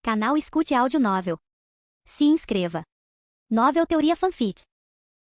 Canal Escute Áudio Novel. Se inscreva. Novel Teoria Fanfic.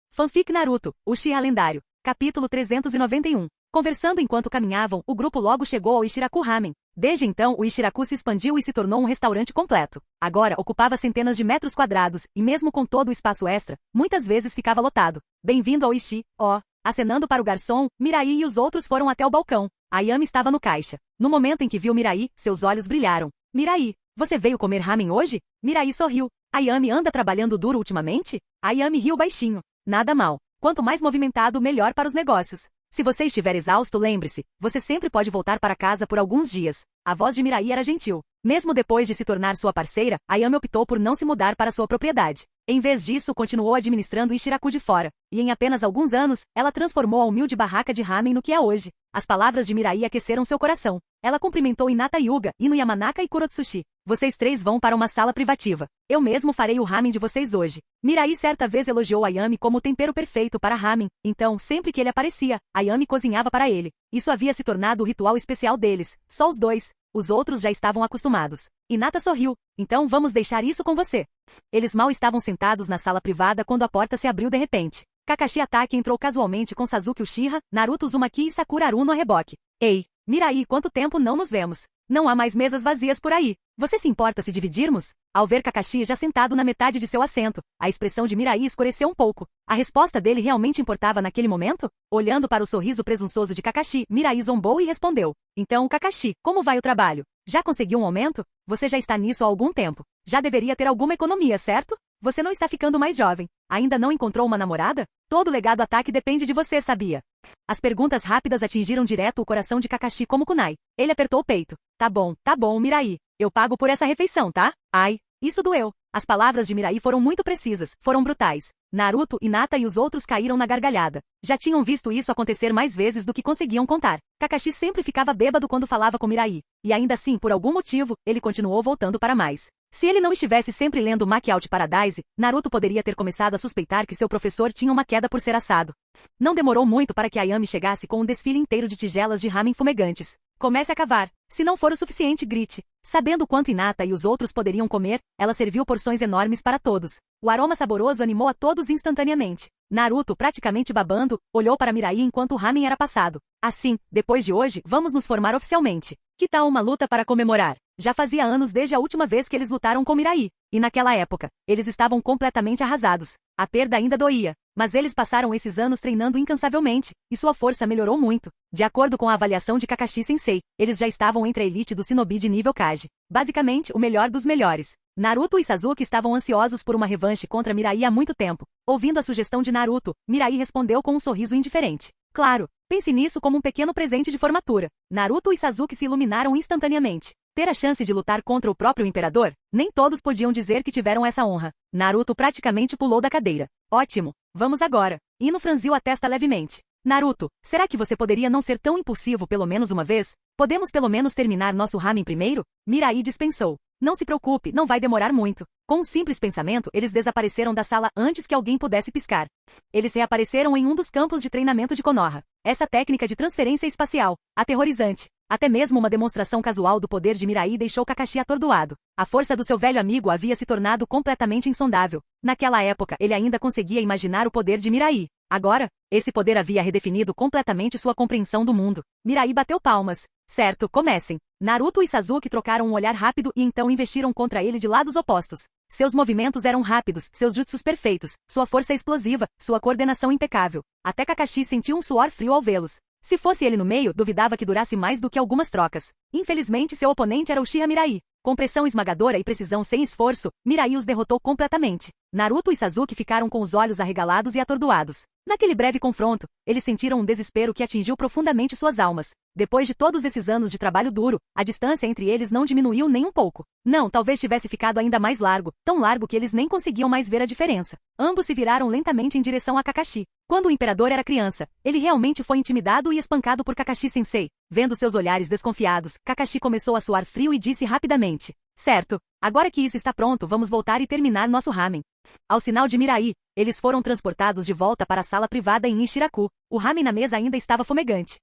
Fanfic Naruto, Uchiha Lendário. Capítulo 391. Conversando enquanto caminhavam, o grupo logo chegou ao Ishiraku Ramen. Desde então, o Ishiraku se expandiu e se tornou um restaurante completo. Agora, ocupava centenas de metros quadrados, e mesmo com todo o espaço extra, muitas vezes ficava lotado. Bem-vindo ao Ishi, ó. Acenando para o garçom, Mirai e os outros foram até o balcão. Ayami estava no caixa. No momento em que viu Mirai, seus olhos brilharam. Mirai, você veio comer ramen hoje? Mirai sorriu. Ayami anda trabalhando duro ultimamente? Ayami riu baixinho. Nada mal. Quanto mais movimentado, melhor para os negócios. Se você estiver exausto, lembre-se, você sempre pode voltar para casa por alguns dias. A voz de Mirai era gentil. Mesmo depois de se tornar sua parceira, Ayami optou por não se mudar para sua propriedade. Em vez disso, continuou administrando o Ishiraku de fora. E em apenas alguns anos, ela transformou a humilde barraca de ramen no que é hoje. As palavras de Mirai aqueceram seu coração. Ela cumprimentou Hinata Hyuga, Ino Yamanaka e Kurotsushi. Vocês três vão para uma sala privativa. Eu mesmo farei o ramen de vocês hoje. Mirai certa vez elogiou Ayami como o tempero perfeito para ramen, então, sempre que ele aparecia, Ayami cozinhava para ele. Isso havia se tornado o ritual especial deles, só os dois. Os outros já estavam acostumados. Hinata sorriu. Então vamos deixar isso com você. Eles mal estavam sentados na sala privada quando a porta se abriu de repente. Kakashi Atake entrou casualmente com Sasuke Uchiha, Naruto Uzumaki e Sakura Haruno a reboque. Ei, Mirai, quanto tempo não nos vemos? Não há mais mesas vazias por aí. Você se importa se dividirmos? Ao ver Kakashi já sentado na metade de seu assento, a expressão de Mirai escureceu um pouco. A resposta dele realmente importava naquele momento? Olhando para o sorriso presunçoso de Kakashi, Mirai zombou e respondeu. Então, Kakashi, como vai o trabalho? Já conseguiu um aumento? Você já está nisso há algum tempo. Já deveria ter alguma economia, certo? Você não está ficando mais jovem. Ainda não encontrou uma namorada? Todo legado ataque depende de você, sabia? As perguntas rápidas atingiram direto o coração de Kakashi como kunai. Ele apertou o peito. Tá bom, Mirai. Eu pago por essa refeição, tá? Ai, isso doeu. As palavras de Mirai foram muito precisas, foram brutais. Naruto, Hinata e os outros caíram na gargalhada. Já tinham visto isso acontecer mais vezes do que conseguiam contar. Kakashi sempre ficava bêbado quando falava com Mirai. E ainda assim, por algum motivo, ele continuou voltando para mais. Se ele não estivesse sempre lendo Knockout Paradise, Naruto poderia ter começado a suspeitar que seu professor tinha uma queda por ser assado. Não demorou muito para que Ayami chegasse com um desfile inteiro de tigelas de ramen fumegantes. Comece a cavar. Se não for o suficiente, grite. Sabendo quanto Hinata e os outros poderiam comer, ela serviu porções enormes para todos. O aroma saboroso animou a todos instantaneamente. Naruto, praticamente babando, olhou para Mirai enquanto o ramen era passado. Assim, depois de hoje, vamos nos formar oficialmente. Que tal uma luta para comemorar? Já fazia anos desde a última vez que eles lutaram com Mirai. E naquela época, eles estavam completamente arrasados. A perda ainda doía. Mas eles passaram esses anos treinando incansavelmente, e sua força melhorou muito. De acordo com a avaliação de Kakashi Sensei, eles já estavam entre a elite do Shinobi de nível Kage. Basicamente, o melhor dos melhores. Naruto e Sasuke estavam ansiosos por uma revanche contra Mirai há muito tempo. Ouvindo a sugestão de Naruto, Mirai respondeu com um sorriso indiferente. Claro, pense nisso como um pequeno presente de formatura. Naruto e Sasuke se iluminaram instantaneamente. Ter a chance de lutar contra o próprio imperador? Nem todos podiam dizer que tiveram essa honra. Naruto praticamente pulou da cadeira. Ótimo, vamos agora. Ino franziu a testa levemente. Naruto, será que você poderia não ser tão impulsivo pelo menos uma vez? Podemos pelo menos terminar nosso ramen primeiro? Mirai dispensou. Não se preocupe, não vai demorar muito. Com um simples pensamento, eles desapareceram da sala antes que alguém pudesse piscar. Eles reapareceram em um dos campos de treinamento de Konoha. Essa técnica de transferência espacial, aterrorizante. Até mesmo uma demonstração casual do poder de Mirai deixou Kakashi atordoado. A força do seu velho amigo havia se tornado completamente insondável. Naquela época, ele ainda conseguia imaginar o poder de Mirai. Agora, esse poder havia redefinido completamente sua compreensão do mundo. Mirai bateu palmas. Certo, comecem. Naruto e Sasuke trocaram um olhar rápido e então investiram contra ele de lados opostos. Seus movimentos eram rápidos, seus jutsus perfeitos, sua força explosiva, sua coordenação impecável. Até Kakashi sentiu um suor frio ao vê-los. Se fosse ele no meio, duvidava que durasse mais do que algumas trocas. Infelizmente, seu oponente era Uchiha Mirai. Com pressão esmagadora e precisão sem esforço, Mirai os derrotou completamente. Naruto e Sasuke ficaram com os olhos arregalados e atordoados. Naquele breve confronto, eles sentiram um desespero que atingiu profundamente suas almas. Depois de todos esses anos de trabalho duro, a distância entre eles não diminuiu nem um pouco. Não, talvez tivesse ficado ainda mais largo, tão largo que eles nem conseguiam mais ver a diferença. Ambos se viraram lentamente em direção a Kakashi. Quando o imperador era criança, ele realmente foi intimidado e espancado por Kakashi Sensei. Vendo seus olhares desconfiados, Kakashi começou a suar frio e disse rapidamente. Certo, agora que isso está pronto, vamos voltar e terminar nosso ramen. Ao sinal de Mirai, eles foram transportados de volta para a sala privada em Ishiraku. O ramen na mesa ainda estava fumegante.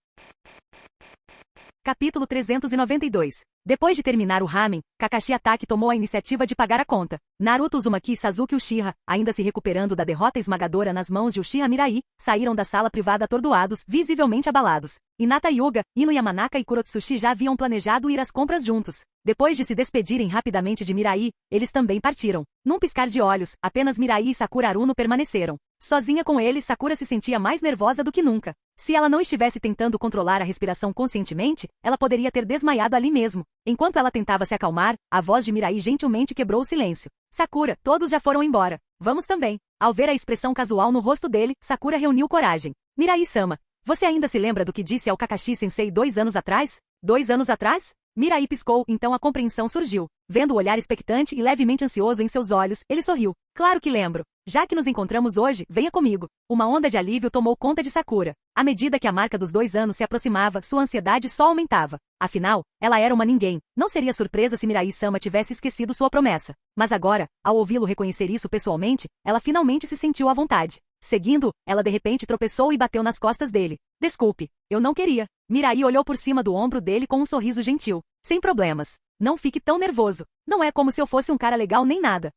Capítulo 392. Depois de terminar o ramen, Kakashi Atake tomou a iniciativa de pagar a conta. Naruto Uzumaki e Sasuke Uchiha, ainda se recuperando da derrota esmagadora nas mãos de Uchiha Mirai, saíram da sala privada atordoados, visivelmente abalados. Hinata Hyuga, Ino Yamanaka e Kurotsuchi já haviam planejado ir às compras juntos. Depois de se despedirem rapidamente de Mirai, eles também partiram. Num piscar de olhos, apenas Mirai e Sakura Haruno permaneceram. Sozinha com ele, Sakura se sentia mais nervosa do que nunca. Se ela não estivesse tentando controlar a respiração conscientemente, ela poderia ter desmaiado ali mesmo. Enquanto ela tentava se acalmar, a voz de Mirai gentilmente quebrou o silêncio. Sakura, todos já foram embora. Vamos também. Ao ver a expressão casual no rosto dele, Sakura reuniu coragem. Mirai-sama, você ainda se lembra do que disse ao Kakashi-sensei 2 anos atrás? 2 anos atrás? Mirai piscou, então a compreensão surgiu. Vendo o olhar expectante e levemente ansioso em seus olhos, ele sorriu. Claro que lembro. Já que nos encontramos hoje, venha comigo. Uma onda de alívio tomou conta de Sakura. À medida que a marca dos 2 anos se aproximava, sua ansiedade só aumentava. Afinal, ela era uma ninguém. Não seria surpresa se Mirai-sama tivesse esquecido sua promessa. Mas agora, ao ouvi-lo reconhecer isso pessoalmente, ela finalmente se sentiu à vontade. Seguindo, ela de repente tropeçou e bateu nas costas dele. Desculpe, eu não queria. Mirai olhou por cima do ombro dele com um sorriso gentil. Sem problemas. Não fique tão nervoso. Não é como se eu fosse um cara legal nem nada.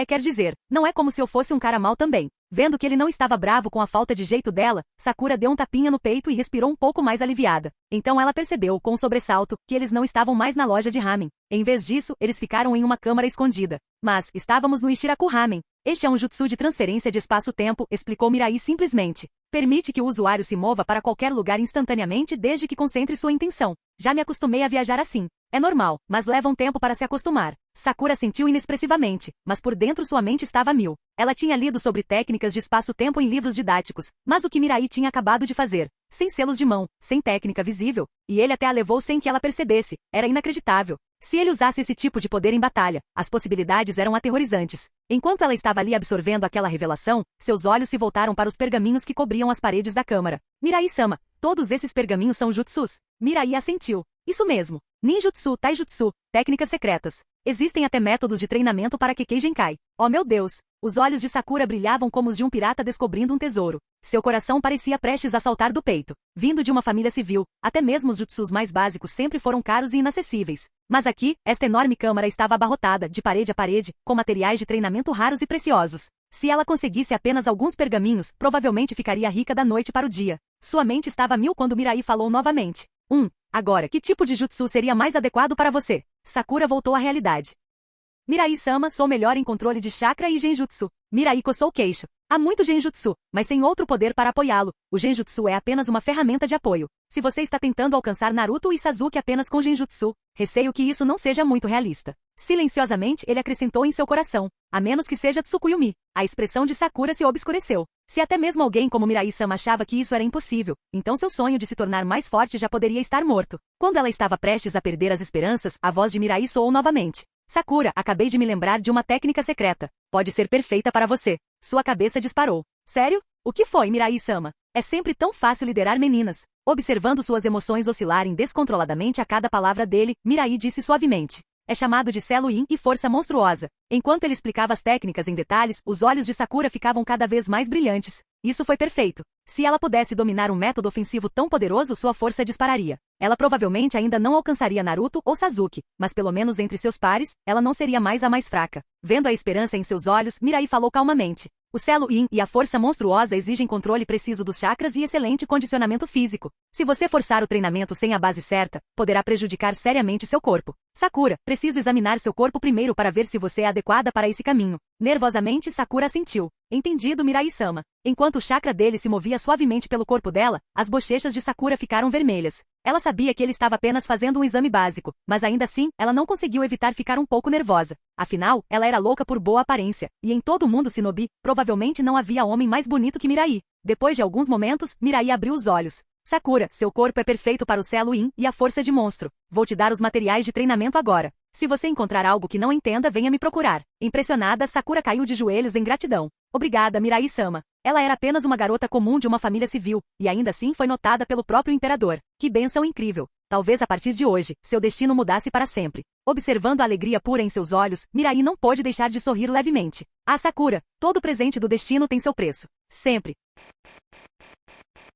Quer dizer, não é como se eu fosse um cara mal também. Vendo que ele não estava bravo com a falta de jeito dela, Sakura deu um tapinha no peito e respirou um pouco mais aliviada. Então ela percebeu, com um sobressalto, que eles não estavam mais na loja de ramen. Em vez disso, eles ficaram em uma câmara escondida. Mas, estávamos no Ichiraku Ramen. Este é um jutsu de transferência de espaço-tempo, explicou Mirai simplesmente. Permite que o usuário se mova para qualquer lugar instantaneamente desde que concentre sua intenção. Já me acostumei a viajar assim. É normal, mas leva um tempo para se acostumar. Sakura sentiu inexpressivamente, mas por dentro sua mente estava a mil. Ela tinha lido sobre técnicas de espaço-tempo em livros didáticos, mas o que Mirai tinha acabado de fazer, sem selos de mão, sem técnica visível, e ele até a levou sem que ela percebesse, era inacreditável. Se ele usasse esse tipo de poder em batalha, as possibilidades eram aterrorizantes. Enquanto ela estava ali absorvendo aquela revelação, seus olhos se voltaram para os pergaminhos que cobriam as paredes da câmara. Mirai-sama, todos esses pergaminhos são jutsus. Mirai assentiu. Isso mesmo. Ninjutsu, taijutsu, técnicas secretas. Existem até métodos de treinamento para Kekkei Genkai. Oh meu Deus! Os olhos de Sakura brilhavam como os de um pirata descobrindo um tesouro. Seu coração parecia prestes a saltar do peito. Vindo de uma família civil, até mesmo os jutsus mais básicos sempre foram caros e inacessíveis. Mas aqui, esta enorme câmara estava abarrotada, de parede a parede, com materiais de treinamento raros e preciosos. Se ela conseguisse apenas alguns pergaminhos, provavelmente ficaria rica da noite para o dia. Sua mente estava a mil quando Mirai falou novamente. Agora, que tipo de jutsu seria mais adequado para você? Sakura voltou à realidade. Mirai-sama, sou melhor em controle de chakra e genjutsu. Mirai coçou o queixo. Há muito genjutsu, mas sem outro poder para apoiá-lo. O genjutsu é apenas uma ferramenta de apoio. Se você está tentando alcançar Naruto e Sasuke apenas com genjutsu, receio que isso não seja muito realista. Silenciosamente, ele acrescentou em seu coração. A menos que seja Tsukuyumi. A expressão de Sakura se obscureceu. Se até mesmo alguém como Mirai-sama achava que isso era impossível, então seu sonho de se tornar mais forte já poderia estar morto. Quando ela estava prestes a perder as esperanças, a voz de Mirai soou novamente. Sakura, acabei de me lembrar de uma técnica secreta. Pode ser perfeita para você. Sua cabeça disparou. Sério? O que foi, Mirai-sama? É sempre tão fácil liderar meninas. Observando suas emoções oscilarem descontroladamente a cada palavra dele, Mirai disse suavemente. É chamado de Selo Yin e força monstruosa. Enquanto ele explicava as técnicas em detalhes, os olhos de Sakura ficavam cada vez mais brilhantes. Isso foi perfeito. Se ela pudesse dominar um método ofensivo tão poderoso, sua força dispararia. Ela provavelmente ainda não alcançaria Naruto ou Sasuke, mas pelo menos entre seus pares, ela não seria mais a mais fraca. Vendo a esperança em seus olhos, Mirai falou calmamente. O Selo Yin e a força monstruosa exigem controle preciso dos chakras e excelente condicionamento físico. Se você forçar o treinamento sem a base certa, poderá prejudicar seriamente seu corpo. Sakura, preciso examinar seu corpo primeiro para ver se você é adequada para esse caminho. Nervosamente, Sakura assentiu. Entendido, Mirai-sama. Enquanto o chakra dele se movia suavemente pelo corpo dela, as bochechas de Sakura ficaram vermelhas. Ela sabia que ele estava apenas fazendo um exame básico, mas ainda assim, ela não conseguiu evitar ficar um pouco nervosa. Afinal, ela era louca por boa aparência, e em todo o mundo Shinobi, provavelmente não havia homem mais bonito que Mirai. Depois de alguns momentos, Mirai abriu os olhos. Sakura, seu corpo é perfeito para o Selo Yin e a força de monstro. Vou te dar os materiais de treinamento agora. Se você encontrar algo que não entenda, venha me procurar. Impressionada, Sakura caiu de joelhos em gratidão. Obrigada, Mirai-sama. Ela era apenas uma garota comum de uma família civil, e ainda assim foi notada pelo próprio imperador. Que bênção incrível! Talvez a partir de hoje, seu destino mudasse para sempre. Observando a alegria pura em seus olhos, Mirai não pôde deixar de sorrir levemente. Ah, Sakura, todo presente do destino tem seu preço. Sempre.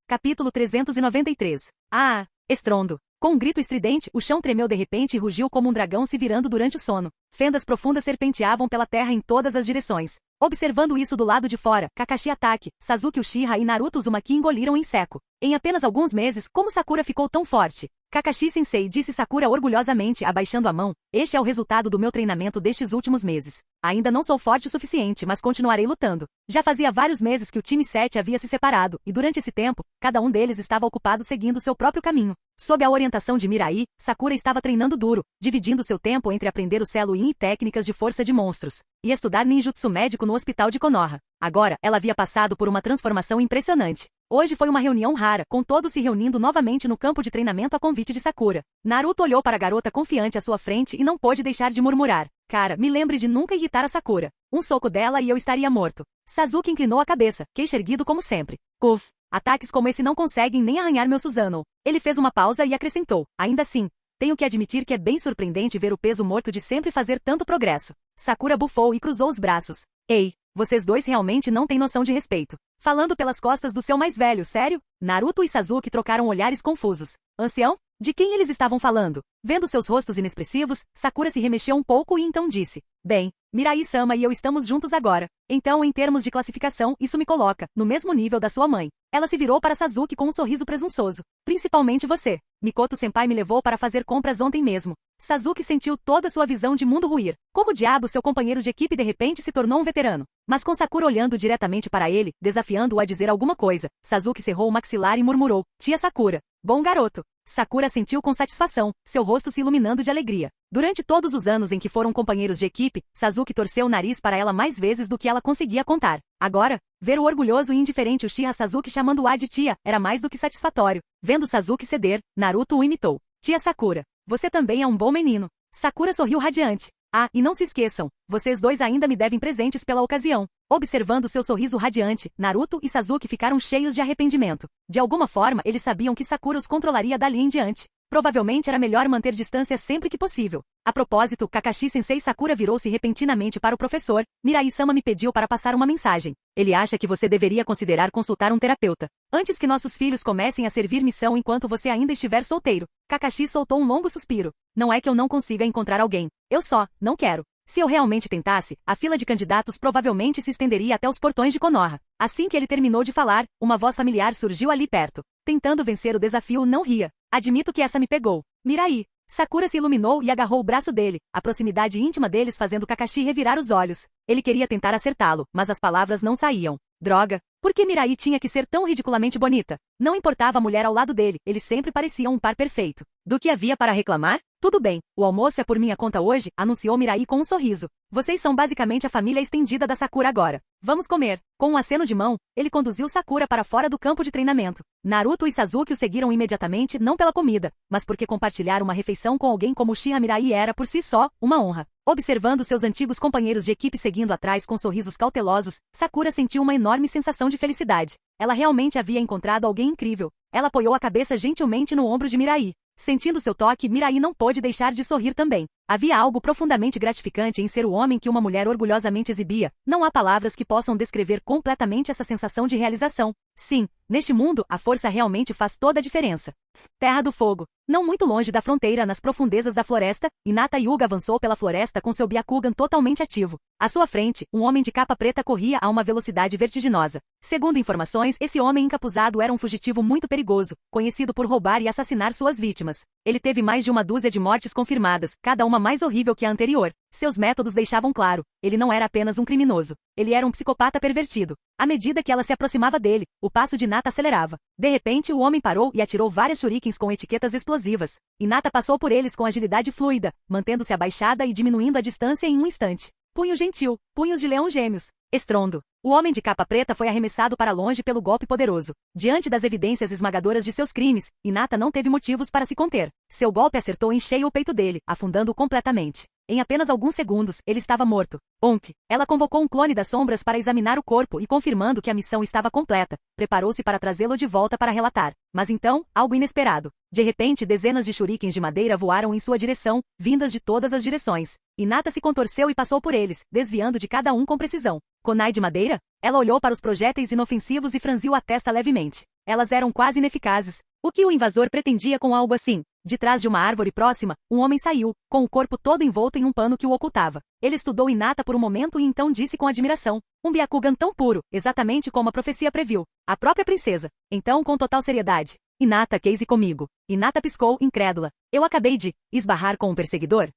Capítulo 393. Ah! Estrondo. Com um grito estridente, o chão tremeu de repente e rugiu como um dragão se virando durante o sono. Fendas profundas serpenteavam pela terra em todas as direções. Observando isso do lado de fora, Kakashi Atake, Sasuke Uchiha e Naruto Uzumaki engoliram em seco. Em apenas alguns meses, como Sakura ficou tão forte? Kakashi-sensei, disse Sakura orgulhosamente, abaixando a mão, este é o resultado do meu treinamento destes últimos meses. Ainda não sou forte o suficiente, mas continuarei lutando. Já fazia vários meses que o time 7 havia se separado, e durante esse tempo, cada um deles estava ocupado seguindo seu próprio caminho. Sob a orientação de Mirai, Sakura estava treinando duro, dividindo seu tempo entre aprender o Selo In e técnicas de força de monstros, e estudar ninjutsu médico no hospital de Konoha. Agora, ela havia passado por uma transformação impressionante. Hoje foi uma reunião rara, com todos se reunindo novamente no campo de treinamento a convite de Sakura. Naruto olhou para a garota confiante à sua frente e não pôde deixar de murmurar. Cara, me lembre de nunca irritar a Sakura. Um soco dela e eu estaria morto. Sasuke inclinou a cabeça, queixo erguido como sempre. Uf, ataques como esse não conseguem nem arranhar meu Susanoo. Ele fez uma pausa e acrescentou. Ainda assim, tenho que admitir que é bem surpreendente ver o peso morto de sempre fazer tanto progresso. Sakura bufou e cruzou os braços. Ei, vocês dois realmente não têm noção de respeito. Falando pelas costas do seu mais velho, sério? Naruto e Sasuke trocaram olhares confusos. Ancião? De quem eles estavam falando? Vendo seus rostos inexpressivos, Sakura se remexeu um pouco e então disse. Bem, Mirai-sama e eu estamos juntos agora. Então, em termos de classificação, isso me coloca no mesmo nível da sua mãe. Ela se virou para Sasuke com um sorriso presunçoso. Principalmente você. Mikoto-senpai me levou para fazer compras ontem mesmo. Sasuke sentiu toda sua visão de mundo ruir. Como diabo seu companheiro de equipe de repente se tornou um veterano? Mas com Sakura olhando diretamente para ele, desafiando-o a dizer alguma coisa, Sasuke cerrou o maxilar e murmurou. Tia Sakura. Bom garoto. Sakura sentiu com satisfação, seu rosto se iluminando de alegria. Durante todos os anos em que foram companheiros de equipe, Sasuke torceu o nariz para ela mais vezes do que ela conseguia contar. Agora, ver o orgulhoso e indiferente Uchiha Sasuke chamando-a de tia, era mais do que satisfatório. Vendo Sasuke ceder, Naruto o imitou. Tia Sakura, você também é um bom menino. Sakura sorriu radiante. Ah, e não se esqueçam, vocês dois ainda me devem presentes pela ocasião. Observando seu sorriso radiante, Naruto e Sasuke ficaram cheios de arrependimento. De alguma forma, eles sabiam que Sakura os controlaria dali em diante. Provavelmente era melhor manter distância sempre que possível. A propósito, Kakashi-sensei Sakura virou-se repentinamente para o professor. Mirai-sama me pediu para passar uma mensagem. Ele acha que você deveria considerar consultar um terapeuta. Antes que nossos filhos comecem a servir missão enquanto você ainda estiver solteiro. Kakashi soltou um longo suspiro. Não é que eu não consiga encontrar alguém. Eu só, não quero. Se eu realmente tentasse, a fila de candidatos provavelmente se estenderia até os portões de Konoha. Assim que ele terminou de falar, uma voz familiar surgiu ali perto. Tentando vencer o desafio, não ria. Admito que essa me pegou. Mirai. Sakura se iluminou e agarrou o braço dele, a proximidade íntima deles fazendo Kakashi revirar os olhos. Ele queria tentar acertá-lo, mas as palavras não saíam. Droga. Por que Mirai tinha que ser tão ridiculamente bonita? Não importava a mulher ao lado dele, eles sempre pareciam um par perfeito. Do que havia para reclamar? Tudo bem, o almoço é por minha conta hoje, anunciou Mirai com um sorriso. Vocês são basicamente a família estendida da Sakura agora. Vamos comer. Com um aceno de mão, ele conduziu Sakura para fora do campo de treinamento. Naruto e Sasuke o seguiram imediatamente não pela comida, mas porque compartilhar uma refeição com alguém como Uchiha Mirai era por si só uma honra. Observando seus antigos companheiros de equipe seguindo atrás com sorrisos cautelosos, Sakura sentiu uma enorme sensação de felicidade. Ela realmente havia encontrado alguém incrível. Ela apoiou a cabeça gentilmente no ombro de Mirai. Sentindo seu toque, Mirai não pôde deixar de sorrir também. Havia algo profundamente gratificante em ser o homem que uma mulher orgulhosamente exibia. Não há palavras que possam descrever completamente essa sensação de realização. Sim, neste mundo, a força realmente faz toda a diferença. Terra do Fogo. Não muito longe da fronteira, nas profundezas da floresta, Hinata Hyuga avançou pela floresta com seu Byakugan totalmente ativo. À sua frente, um homem de capa preta corria a uma velocidade vertiginosa. Segundo informações, esse homem encapuzado era um fugitivo muito perigoso, conhecido por roubar e assassinar suas vítimas. Ele teve mais de uma dúzia de mortes confirmadas, cada uma mais horrível que a anterior. Seus métodos deixavam claro, ele não era apenas um criminoso. Ele era um psicopata pervertido. À medida que ela se aproximava dele, o passo de Hinata acelerava. De repente, o homem parou e atirou várias shurikens com etiquetas explosivas. Hinata passou por eles com agilidade fluida, mantendo-se abaixada e diminuindo a distância em um instante. Punho gentil, punhos de leão gêmeos. Estrondo. O homem de capa preta foi arremessado para longe pelo golpe poderoso. Diante das evidências esmagadoras de seus crimes, Hinata não teve motivos para se conter. Seu golpe acertou em cheio o peito dele, afundando-o completamente. Em apenas alguns segundos, ele estava morto. Onk. Ela convocou um clone das sombras para examinar o corpo e confirmando que a missão estava completa, preparou-se para trazê-lo de volta para relatar. Mas então, algo inesperado. De repente, dezenas de shurikens de madeira voaram em sua direção, vindas de todas as direções. Hinata se contorceu e passou por eles, desviando de cada um com precisão. Kunai de madeira? Ela olhou para os projéteis inofensivos e franziu a testa levemente. Elas eram quase ineficazes. O que o invasor pretendia com algo assim? De trás de uma árvore próxima, um homem saiu, com o corpo todo envolto em um pano que o ocultava. Ele estudou Hinata por um momento e então disse com admiração: um Byakugan tão puro, exatamente como a profecia previu. A própria princesa. Então, com total seriedade: Hinata, case comigo. Hinata piscou, incrédula. Eu acabei de esbarrar com um perseguidor?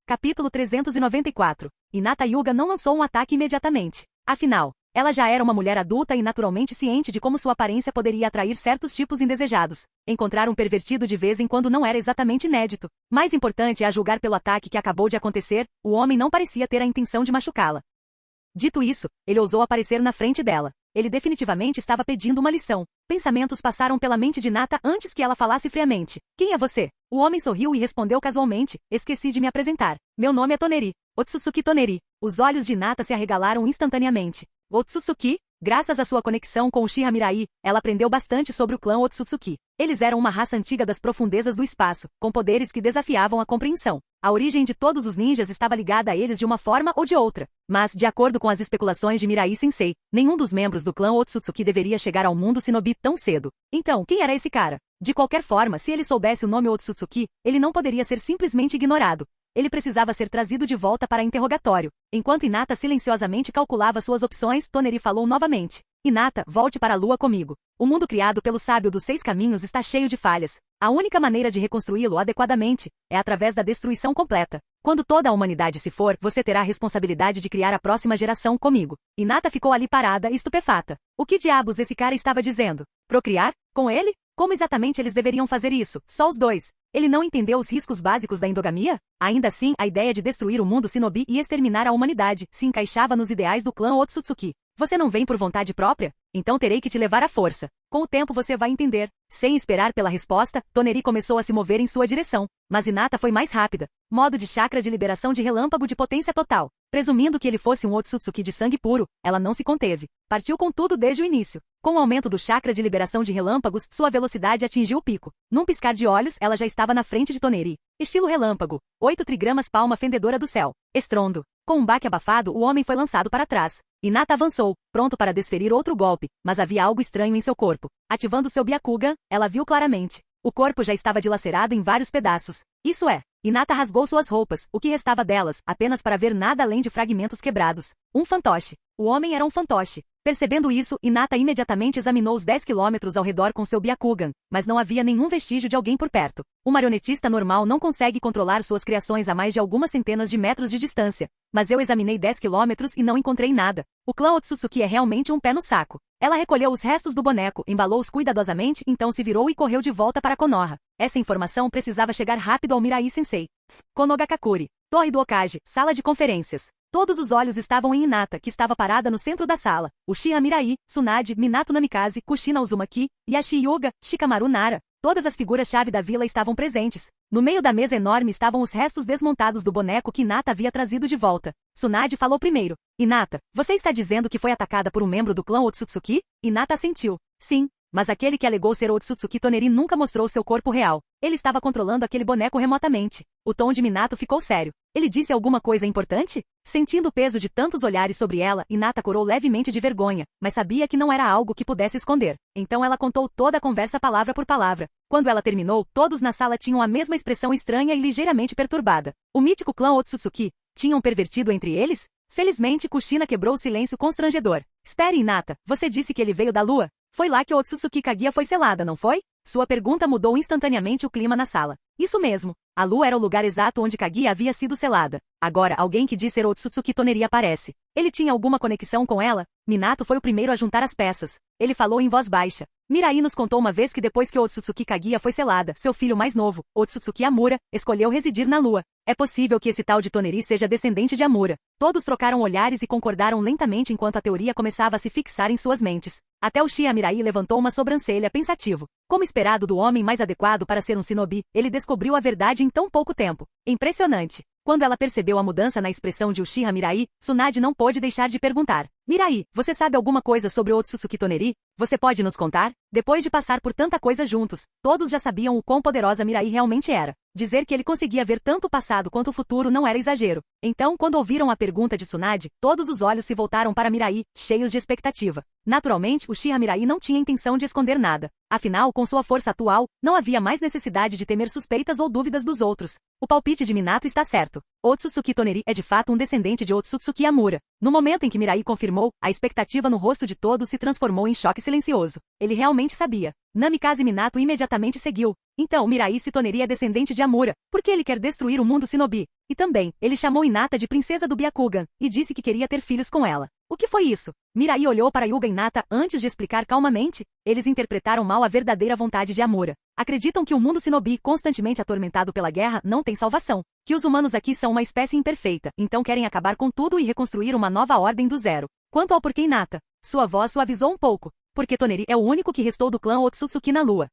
Capítulo 394. Hinata Hyuga não lançou um ataque imediatamente. Afinal, ela já era uma mulher adulta e naturalmente ciente de como sua aparência poderia atrair certos tipos indesejados. Encontrar um pervertido de vez em quando não era exatamente inédito. Mais importante é a julgar pelo ataque que acabou de acontecer, o homem não parecia ter a intenção de machucá-la. Dito isso, ele ousou aparecer na frente dela. Ele definitivamente estava pedindo uma lição. Pensamentos passaram pela mente de Hinata antes que ela falasse friamente. Quem é você? O homem sorriu e respondeu casualmente: esqueci de me apresentar. Meu nome é Toneri. Otsutsuki Toneri. Os olhos de Hinata se arregalaram instantaneamente. Otsutsuki? Graças à sua conexão com o Uchiha Mirai, ela aprendeu bastante sobre o clã Otsutsuki. Eles eram uma raça antiga das profundezas do espaço, com poderes que desafiavam a compreensão. A origem de todos os ninjas estava ligada a eles de uma forma ou de outra. Mas, de acordo com as especulações de Mirai-sensei, nenhum dos membros do clã Otsutsuki deveria chegar ao mundo Shinobi tão cedo. Então, quem era esse cara? De qualquer forma, se ele soubesse o nome Otsutsuki, ele não poderia ser simplesmente ignorado. Ele precisava ser trazido de volta para interrogatório. Enquanto Hinata silenciosamente calculava suas opções, Toneri falou novamente: Hinata, volte para a lua comigo. O mundo criado pelo sábio dos 6 caminhos está cheio de falhas. A única maneira de reconstruí-lo adequadamente é através da destruição completa. Quando toda a humanidade se for, você terá a responsabilidade de criar a próxima geração comigo. Hinata ficou ali parada, estupefata. O que diabos esse cara estava dizendo? Procriar? Com ele? Como exatamente eles deveriam fazer isso? Só os dois. Ele não entendeu os riscos básicos da endogamia? Ainda assim, a ideia de destruir o mundo Shinobi e exterminar a humanidade se encaixava nos ideais do clã Otsutsuki. Você não vem por vontade própria? Então terei que te levar à força. Com o tempo você vai entender. Sem esperar pela resposta, Toneri começou a se mover em sua direção. Mas Hinata foi mais rápida. Modo de chakra de liberação de relâmpago de potência total. Presumindo que ele fosse um Otsutsuki de sangue puro, ela não se conteve. Partiu com tudo desde o início. Com o aumento do chakra de liberação de relâmpagos, sua velocidade atingiu o pico. Num piscar de olhos, ela já estava na frente de Toneri. Estilo relâmpago. 8 trigramas palma fendedora do céu. Estrondo. Com um baque abafado, o homem foi lançado para trás. Hinata avançou, pronto para desferir outro golpe, mas havia algo estranho em seu corpo. Ativando seu Byakugan, ela viu claramente. O corpo já estava dilacerado em vários pedaços. Isso é, Hinata rasgou suas roupas, o que restava delas, apenas para ver nada além de fragmentos quebrados. Um fantoche. O homem era um fantoche. Percebendo isso, Hinata imediatamente examinou os 10 quilômetros ao redor com seu Byakugan, mas não havia nenhum vestígio de alguém por perto. Um marionetista normal não consegue controlar suas criações a mais de algumas centenas de metros de distância. Mas eu examinei 10 quilômetros e não encontrei nada. O clã Otsutsuki é realmente um pé no saco. Ela recolheu os restos do boneco, embalou-os cuidadosamente, então se virou e correu de volta para Konoha. Essa informação precisava chegar rápido ao Mirai-sensei. Konogakakuri. Torre do Okage, sala de conferências. Todos os olhos estavam em Hinata, que estava parada no centro da sala. Uchiha Mirai, Tsunade, Minato Namikaze, Kushina Uzumaki, Yashi Hyuga, Shikamaru Nara. Todas as figuras-chave da vila estavam presentes. No meio da mesa enorme estavam os restos desmontados do boneco que Hinata havia trazido de volta. Tsunade falou primeiro. Hinata, você está dizendo que foi atacada por um membro do clã Otsutsuki? Hinata assentiu. Sim. Mas aquele que alegou ser Otsutsuki Toneri nunca mostrou seu corpo real. Ele estava controlando aquele boneco remotamente. O tom de Minato ficou sério. Ele disse alguma coisa importante? Sentindo o peso de tantos olhares sobre ela, Hinata corou levemente de vergonha, mas sabia que não era algo que pudesse esconder. Então ela contou toda a conversa palavra por palavra. Quando ela terminou, todos na sala tinham a mesma expressão estranha e ligeiramente perturbada. O mítico clã Otsutsuki tinha um pervertido entre eles? Felizmente, Kushina quebrou o silêncio constrangedor. Espere, Hinata, você disse que ele veio da lua? Foi lá que Otsutsuki Kaguya foi selada, não foi? Sua pergunta mudou instantaneamente o clima na sala. Isso mesmo. A lua era o lugar exato onde Kaguya havia sido selada. Agora, alguém que diz ser Otsutsuki Toneri aparece. Ele tinha alguma conexão com ela? Minato foi o primeiro a juntar as peças. Ele falou em voz baixa. Mirai nos contou uma vez que depois que Otsutsuki Kaguya foi selada, seu filho mais novo, Otsutsuki Amura, escolheu residir na lua. É possível que esse tal de Toneri seja descendente de Amura. Todos trocaram olhares e concordaram lentamente enquanto a teoria começava a se fixar em suas mentes. Até Uchiha Mirai levantou uma sobrancelha pensativo. Como esperado do homem mais adequado para ser um shinobi, ele descobriu a verdade em tão pouco tempo. Impressionante. Quando ela percebeu a mudança na expressão de Uchiha Mirai, Tsunade não pôde deixar de perguntar. Mirai, você sabe alguma coisa sobre Otsutsuki Toneri? Você pode nos contar? Depois de passar por tanta coisa juntos, todos já sabiam o quão poderosa Mirai realmente era. Dizer que ele conseguia ver tanto o passado quanto o futuro não era exagero. Então, quando ouviram a pergunta de Tsunade, todos os olhos se voltaram para Mirai, cheios de expectativa. Naturalmente, Uchiha Mirai não tinha intenção de esconder nada. Afinal, com sua força atual, não havia mais necessidade de temer suspeitas ou dúvidas dos outros. O palpite de Minato está certo. Otsutsuki Toneri é de fato um descendente de Otsutsuki Amura. No momento em que Mirai confirmou, a expectativa no rosto de todos se transformou em choque silencioso. Ele realmente sabia. Namikaze Minato imediatamente seguiu. Então, Mirai se Toneri é descendente de Amura, porque ele quer destruir o mundo Shinobi. E também, ele chamou Hinata de princesa do Byakugan, e disse que queria ter filhos com ela. O que foi isso? Mirai olhou para Hyuga e Hinata antes de explicar calmamente. Eles interpretaram mal a verdadeira vontade de Amura. Acreditam que o mundo Shinobi, constantemente atormentado pela guerra, não tem salvação. Que os humanos aqui são uma espécie imperfeita, então querem acabar com tudo e reconstruir uma nova ordem do zero. Quanto ao porquê Hinata, sua voz suavizou um pouco. Porque Toneri é o único que restou do clã Otsutsuki na Lua.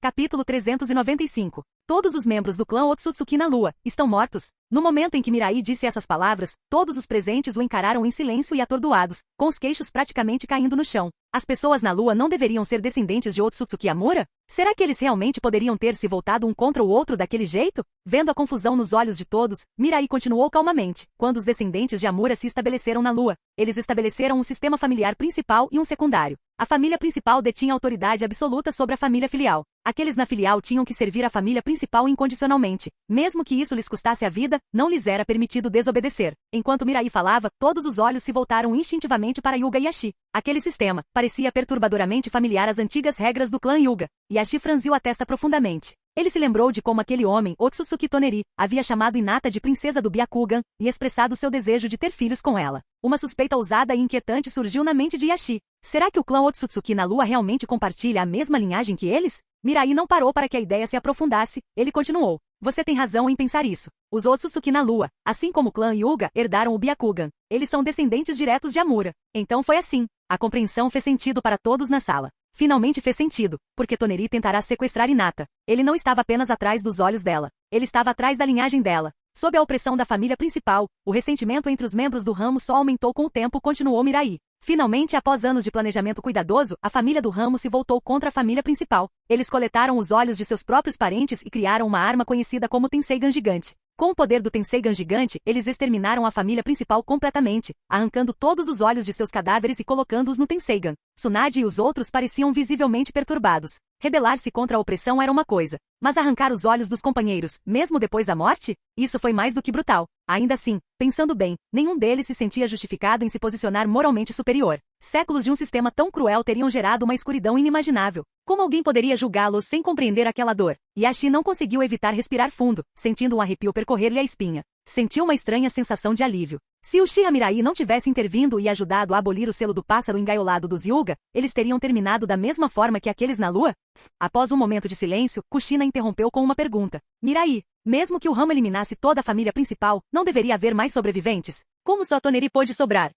Capítulo 395. Todos os membros do clã Otsutsuki na Lua estão mortos. No momento em que Mirai disse essas palavras, todos os presentes o encararam em silêncio e atordoados, com os queixos praticamente caindo no chão. As pessoas na Lua não deveriam ser descendentes de Otsutsuki Amura? Será que eles realmente poderiam ter se voltado um contra o outro daquele jeito? Vendo a confusão nos olhos de todos, Mirai continuou calmamente. Quando os descendentes de Amura se estabeleceram na Lua, eles estabeleceram um sistema familiar principal e um secundário. A família principal detinha autoridade absoluta sobre a família filial. Aqueles na filial tinham que servir a família principal incondicionalmente. Mesmo que isso lhes custasse a vida, não lhes era permitido desobedecer. Enquanto Mirai falava, todos os olhos se voltaram instintivamente para Hyuga e Yashi. Aquele sistema parecia perturbadoramente familiar às antigas regras do clã Hyuga. Yashi franziu a testa profundamente. Ele se lembrou de como aquele homem, Otsutsuki Toneri, havia chamado Hinata de princesa do Byakugan e expressado seu desejo de ter filhos com ela. Uma suspeita ousada e inquietante surgiu na mente de Yashi. Será que o clã Otsutsuki na Lua realmente compartilha a mesma linhagem que eles? Mirai não parou para que a ideia se aprofundasse. Ele continuou. Você tem razão em pensar isso. Os Otsutsuki na Lua, assim como o clã Hyuga, herdaram o Byakugan. Eles são descendentes diretos de Amura. Então foi assim. A compreensão fez sentido para todos na sala. Finalmente fez sentido, porque Toneri tentará sequestrar Hinata. Ele não estava apenas atrás dos olhos dela. Ele estava atrás da linhagem dela. Sob a opressão da família principal, o ressentimento entre os membros do ramo só aumentou com o tempo, continuou Mirai. Finalmente, após anos de planejamento cuidadoso, a família do ramo se voltou contra a família principal. Eles coletaram os olhos de seus próprios parentes e criaram uma arma conhecida como Tenseigan Gigante. Com o poder do Tenseigan Gigante, eles exterminaram a família principal completamente, arrancando todos os olhos de seus cadáveres e colocando-os no Tenseigan. Tsunade e os outros pareciam visivelmente perturbados. Rebelar-se contra a opressão era uma coisa, mas arrancar os olhos dos companheiros, mesmo depois da morte? Isso foi mais do que brutal. Ainda assim, pensando bem, nenhum deles se sentia justificado em se posicionar moralmente superior. Séculos de um sistema tão cruel teriam gerado uma escuridão inimaginável. Como alguém poderia julgá-los sem compreender aquela dor? Yashi não conseguiu evitar respirar fundo, sentindo um arrepio percorrer-lhe a espinha. Sentiu uma estranha sensação de alívio. Se Uchiha Mirai não tivesse intervindo e ajudado a abolir o selo do pássaro engaiolado dos Hyuga, eles teriam terminado da mesma forma que aqueles na Lua? Após um momento de silêncio, Kushina interrompeu com uma pergunta. Mirai, mesmo que o ramo eliminasse toda a família principal, não deveria haver mais sobreviventes? Como só Toneri pôde sobrar?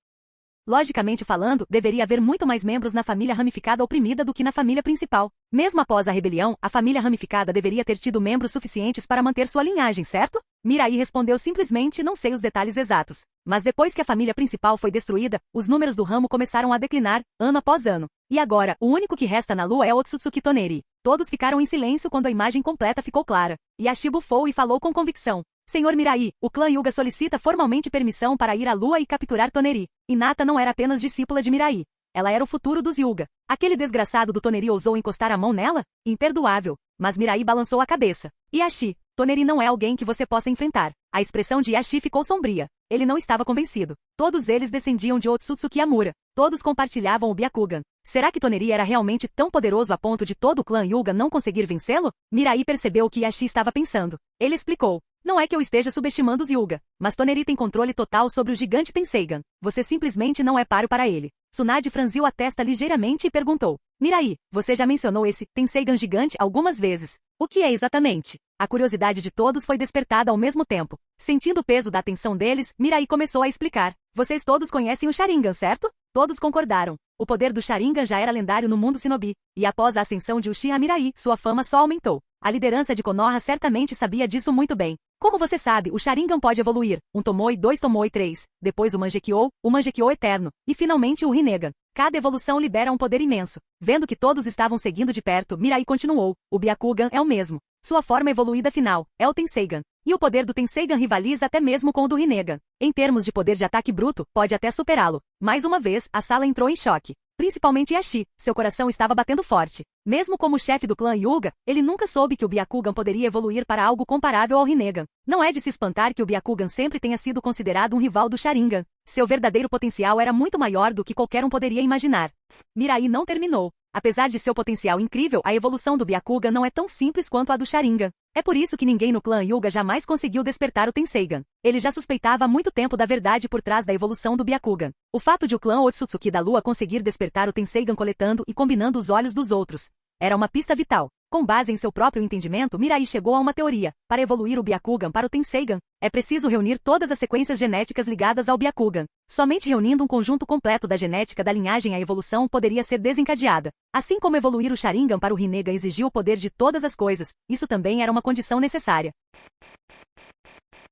Logicamente falando, deveria haver muito mais membros na família ramificada oprimida do que na família principal. Mesmo após a rebelião, a família ramificada deveria ter tido membros suficientes para manter sua linhagem, certo? Mirai respondeu simplesmente: não sei os detalhes exatos. Mas depois que a família principal foi destruída, os números do ramo começaram a declinar, ano após ano. E agora, o único que resta na Lua é Otsutsuki Toneri. Todos ficaram em silêncio quando a imagem completa ficou clara. Yashi bufou e falou com convicção. Senhor Mirai, o clã Hyuga solicita formalmente permissão para ir à Lua e capturar Toneri. Hinata não era apenas discípula de Mirai. Ela era o futuro dos Hyuga. Aquele desgraçado do Toneri ousou encostar a mão nela? Imperdoável. Mas Mirai balançou a cabeça. Yashi, Toneri não é alguém que você possa enfrentar. A expressão de Yashi ficou sombria. Ele não estava convencido. Todos eles descendiam de Otsutsuki Amura. Todos compartilhavam o Byakugan. Será que Toneri era realmente tão poderoso a ponto de todo o clã Hyuga não conseguir vencê-lo? Mirai percebeu o que Yashi estava pensando. Ele explicou. Não é que eu esteja subestimando os Hyuga, mas Toneri tem controle total sobre o gigante Tenseigan. Você simplesmente não é páreo para ele. Tsunade franziu a testa ligeiramente e perguntou. Mirai, você já mencionou esse Tenseigan gigante algumas vezes. O que é exatamente? A curiosidade de todos foi despertada ao mesmo tempo. Sentindo o peso da atenção deles, Mirai começou a explicar. Vocês todos conhecem o Sharingan, certo? Todos concordaram. O poder do Sharingan já era lendário no mundo Shinobi, e após a ascensão de Uchiha Mirai, sua fama só aumentou. A liderança de Konoha certamente sabia disso muito bem. Como você sabe, o Sharingan pode evoluir, um Tomoe, 2 Tomoe 3, depois o Mangekyou Eterno, e finalmente o Rinnegan. Cada evolução libera um poder imenso. Vendo que todos estavam seguindo de perto, Mirai continuou, o Byakugan é o mesmo. Sua forma evoluída final é o Tenseigan. E o poder do Tenseigan rivaliza até mesmo com o do Rinnegan. Em termos de poder de ataque bruto, pode até superá-lo. Mais uma vez, a sala entrou em choque. Principalmente Yashi, seu coração estava batendo forte. Mesmo como chefe do clã Hyuga, ele nunca soube que o Byakugan poderia evoluir para algo comparável ao Rinnegan. Não é de se espantar que o Byakugan sempre tenha sido considerado um rival do Sharingan. Seu verdadeiro potencial era muito maior do que qualquer um poderia imaginar. Mirai não terminou. Apesar de seu potencial incrível, a evolução do Byakugan não é tão simples quanto a do Sharingan. É por isso que ninguém no clã Hyuga jamais conseguiu despertar o Tenseigan. Ele já suspeitava há muito tempo da verdade por trás da evolução do Byakugan. O fato de o clã Otsutsuki da Lua conseguir despertar o Tenseigan coletando e combinando os olhos dos outros era uma pista vital. Com base em seu próprio entendimento, Mirai chegou a uma teoria. Para evoluir o Byakugan para o Tenseigan, é preciso reunir todas as sequências genéticas ligadas ao Byakugan. Somente reunindo um conjunto completo da genética da linhagem a evolução poderia ser desencadeada. Assim como evoluir o Sharingan para o Rinnegan exigiu o poder de todas as coisas, isso também era uma condição necessária.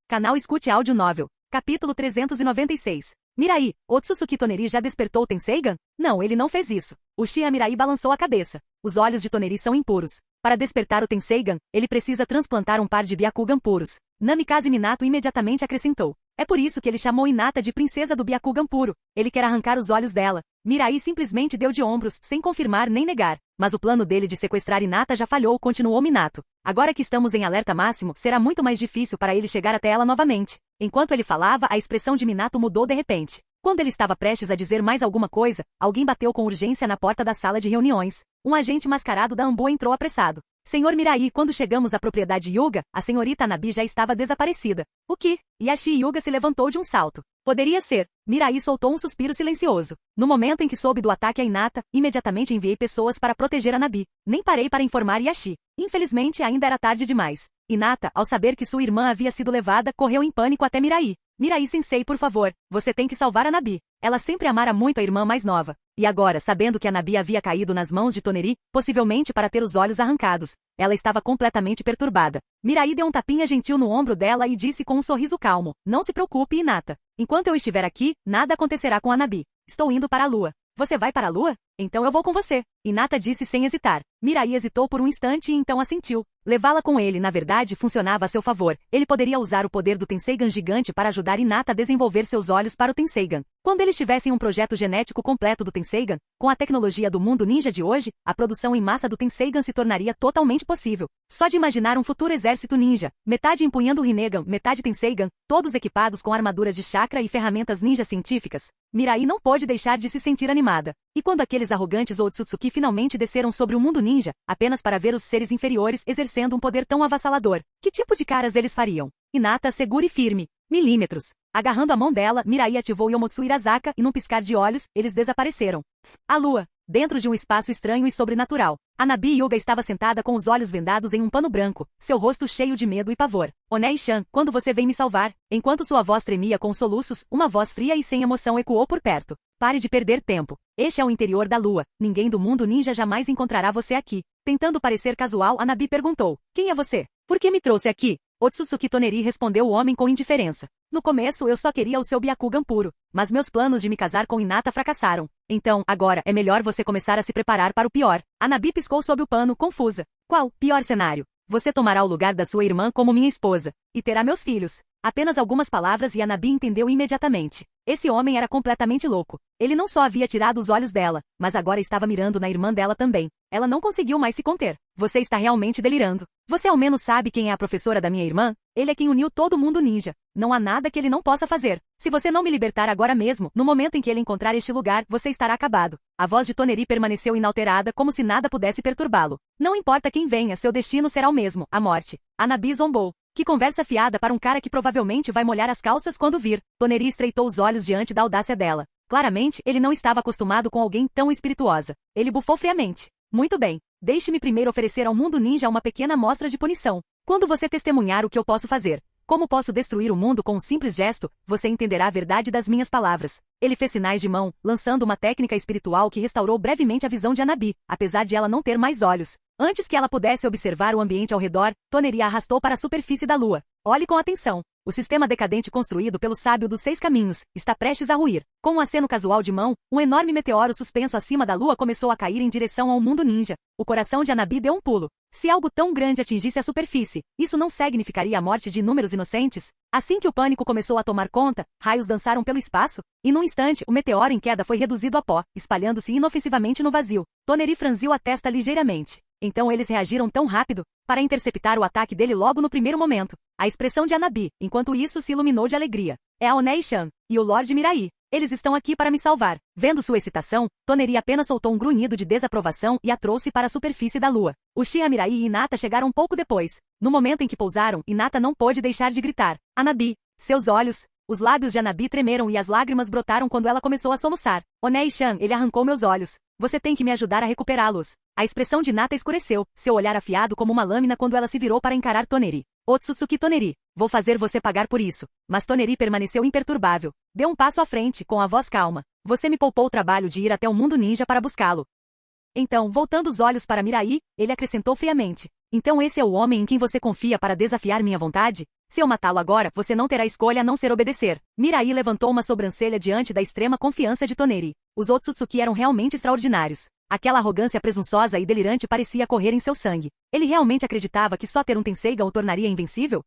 Canal Escute Áudio Novel. Capítulo 396. Mirai, Otsutsuki Toneri já despertou o Tenseigan? Não, ele não fez isso. Uchiha Mirai balançou a cabeça. Os olhos de Toneri são impuros. Para despertar o Tenseigan, ele precisa transplantar um par de Byakugan puros. Namikaze Minato imediatamente acrescentou. É por isso que ele chamou Hinata de princesa do Byakugan puro. Ele quer arrancar os olhos dela. Mirai simplesmente deu de ombros, sem confirmar nem negar. Mas o plano dele de sequestrar Hinata já falhou, continuou Minato. Agora que estamos em alerta máximo, será muito mais difícil para ele chegar até ela novamente. Enquanto ele falava, a expressão de Minato mudou de repente. Quando ele estava prestes a dizer mais alguma coisa, alguém bateu com urgência na porta da sala de reuniões. Um agente mascarado da Ambo entrou apressado. Senhor Mirai, quando chegamos à propriedade Hyuga, a senhorita Anabi já estava desaparecida. O que? Yashi Hyuga se levantou de um salto. Poderia ser. Mirai soltou um suspiro silencioso. No momento em que soube do ataque a Hinata, imediatamente enviei pessoas para proteger Anabi. Nem parei para informar Yashi. Infelizmente ainda era tarde demais. Hinata, ao saber que sua irmã havia sido levada, correu em pânico até Mirai. Mirai-sensei, por favor, você tem que salvar Anabi. Ela sempre amara muito a irmã mais nova. E agora, sabendo que Anabi havia caído nas mãos de Toneri, possivelmente para ter os olhos arrancados, ela estava completamente perturbada. Mirai deu um tapinha gentil no ombro dela e disse com um sorriso calmo, não se preocupe, Hinata. Enquanto eu estiver aqui, nada acontecerá com Anabi. Estou indo para a lua. Você vai para a lua? Então eu vou com você. Hinata disse sem hesitar. Mirai hesitou por um instante e então assentiu. Levá-la com ele, na verdade, funcionava a seu favor. Ele poderia usar o poder do Tenseigan gigante para ajudar Hinata a desenvolver seus olhos para o Tenseigan. Quando eles tivessem um projeto genético completo do Tenseigan, com a tecnologia do mundo ninja de hoje, a produção em massa do Tenseigan se tornaria totalmente possível. Só de imaginar um futuro exército ninja, metade empunhando o Rinnegan, metade Tenseigan, todos equipados com armadura de chakra e ferramentas ninja científicas, Mirai não pôde deixar de se sentir animada. E quando aqueles arrogantes Otsutsuki finalmente desceram sobre o mundo ninja, apenas para ver os seres inferiores exercendo um poder tão avassalador, que tipo de caras eles fariam? Hinata segura e firme. Milímetros. Agarrando a mão dela, Mirai ativou Yomotsu Irazaka e num piscar de olhos, eles desapareceram. A lua. Dentro de um espaço estranho e sobrenatural. Anabi Hyuga estava sentada com os olhos vendados em um pano branco, seu rosto cheio de medo e pavor. Onei-chan, quando você vem me salvar? Enquanto sua voz tremia com soluços, uma voz fria e sem emoção ecoou por perto. Pare de perder tempo. Este é o interior da lua. Ninguém do mundo ninja jamais encontrará você aqui. Tentando parecer casual, Anabi perguntou. Quem é você? Por que me trouxe aqui? Otsutsuki Toneri respondeu o homem com indiferença. No começo eu só queria o seu Byakugan puro, mas meus planos de me casar com Hinata fracassaram. Então, agora, é melhor você começar a se preparar para o pior. Anabi piscou sob o pano, confusa. Qual pior cenário? Você tomará o lugar da sua irmã como minha esposa, e terá meus filhos. Apenas algumas palavras e Anabi entendeu imediatamente. Esse homem era completamente louco. Ele não só havia tirado os olhos dela, mas agora estava mirando na irmã dela também. Ela não conseguiu mais se conter. Você está realmente delirando. Você ao menos sabe quem é a professora da minha irmã? Ele é quem uniu todo mundo ninja. Não há nada que ele não possa fazer. Se você não me libertar agora mesmo, no momento em que ele encontrar este lugar, você estará acabado. A voz de Toneri permaneceu inalterada como se nada pudesse perturbá-lo. Não importa quem venha, seu destino será o mesmo, a morte. Anabi zombou. Que conversa fiada para um cara que provavelmente vai molhar as calças quando vir. Toneri estreitou os olhos diante da audácia dela. Claramente, ele não estava acostumado com alguém tão espirituosa. Ele bufou friamente. Muito bem. Deixe-me primeiro oferecer ao mundo ninja uma pequena amostra de punição. Quando você testemunhar o que eu posso fazer. Como posso destruir o mundo com um simples gesto? Você entenderá a verdade das minhas palavras. Ele fez sinais de mão, lançando uma técnica espiritual que restaurou brevemente a visão de Anabi, apesar de ela não ter mais olhos. Antes que ela pudesse observar o ambiente ao redor, Toneri a arrastou para a superfície da lua. Olhe com atenção. O sistema decadente construído pelo sábio dos 6 caminhos está prestes a ruir. Com um aceno casual de mão, um enorme meteoro suspenso acima da lua começou a cair em direção ao mundo ninja. O coração de Anabi deu um pulo. Se algo tão grande atingisse a superfície, isso não significaria a morte de inúmeros inocentes? Assim que o pânico começou a tomar conta, raios dançaram pelo espaço, e num instante, o meteoro em queda foi reduzido a pó, espalhando-se inofensivamente no vazio. Toneri franziu a testa ligeiramente. Então eles reagiram tão rápido, para interceptar o ataque dele logo no primeiro momento. A expressão de Anabi, enquanto isso, se iluminou de alegria. É a Onei-chan e o Lorde Mirai. Eles estão aqui para me salvar. Vendo sua excitação, Toneri apenas soltou um grunhido de desaprovação e a trouxe para a superfície da lua. Uchiha Mirai e Hinata chegaram um pouco depois. No momento em que pousaram, Hinata não pôde deixar de gritar. Anabi, seus olhos... Os lábios de Anabi tremeram e as lágrimas brotaram quando ela começou a soluçar. Onei-chan, ele arrancou meus olhos. Você tem que me ajudar a recuperá-los. A expressão de Hinata escureceu, seu olhar afiado como uma lâmina quando ela se virou para encarar Toneri. Otsutsuki Toneri, vou fazer você pagar por isso. Mas Toneri permaneceu imperturbável. Deu um passo à frente, com a voz calma. Você me poupou o trabalho de ir até o mundo ninja para buscá-lo. Então, voltando os olhos para Mirai, ele acrescentou friamente. Então esse é o homem em quem você confia para desafiar minha vontade? Se eu matá-lo agora, você não terá escolha a não ser obedecer. Mirai levantou uma sobrancelha diante da extrema confiança de Toneri. Os Otsutsuki eram realmente extraordinários. Aquela arrogância presunçosa e delirante parecia correr em seu sangue. Ele realmente acreditava que só ter um Tenseigan o tornaria invencível?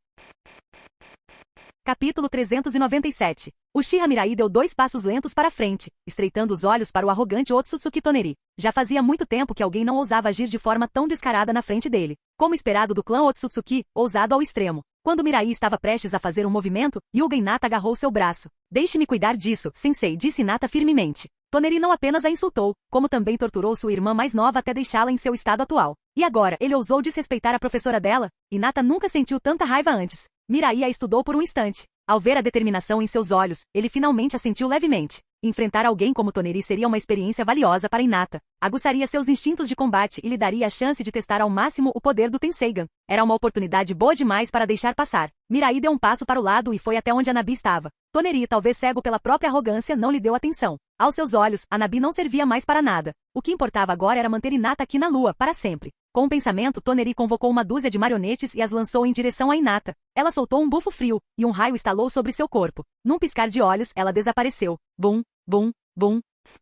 Capítulo 397. Uchiha Mirai deu 2 passos lentos para a frente, estreitando os olhos para o arrogante Otsutsuki Toneri. Já fazia muito tempo que alguém não ousava agir de forma tão descarada na frente dele. Como esperado do clã Otsutsuki, ousado ao extremo. Quando Mirai estava prestes a fazer um movimento, Hyuga Hinata agarrou seu braço. Deixe-me cuidar disso, sensei, disse Hinata firmemente. Toneri não apenas a insultou, como também torturou sua irmã mais nova até deixá-la em seu estado atual. E agora, ele ousou desrespeitar a professora dela? Hinata nunca sentiu tanta raiva antes. Mirai a estudou por um instante. Ao ver a determinação em seus olhos, ele finalmente a sentiu levemente. Enfrentar alguém como Toneri seria uma experiência valiosa para Hinata. Aguçaria seus instintos de combate e lhe daria a chance de testar ao máximo o poder do Tenseigan. Era uma oportunidade boa demais para deixar passar. Mirai deu um passo para o lado e foi até onde Anabi estava. Toneri, talvez cego pela própria arrogância, não lhe deu atenção. Aos seus olhos, Anabi não servia mais para nada. O que importava agora era manter Hinata aqui na lua, para sempre. Com um pensamento, Toneri convocou uma dúzia de marionetes e as lançou em direção a Hinata. Ela soltou um bufo frio, e um raio estalou sobre seu corpo. Num piscar de olhos, ela desapareceu. Bum, bum, bum.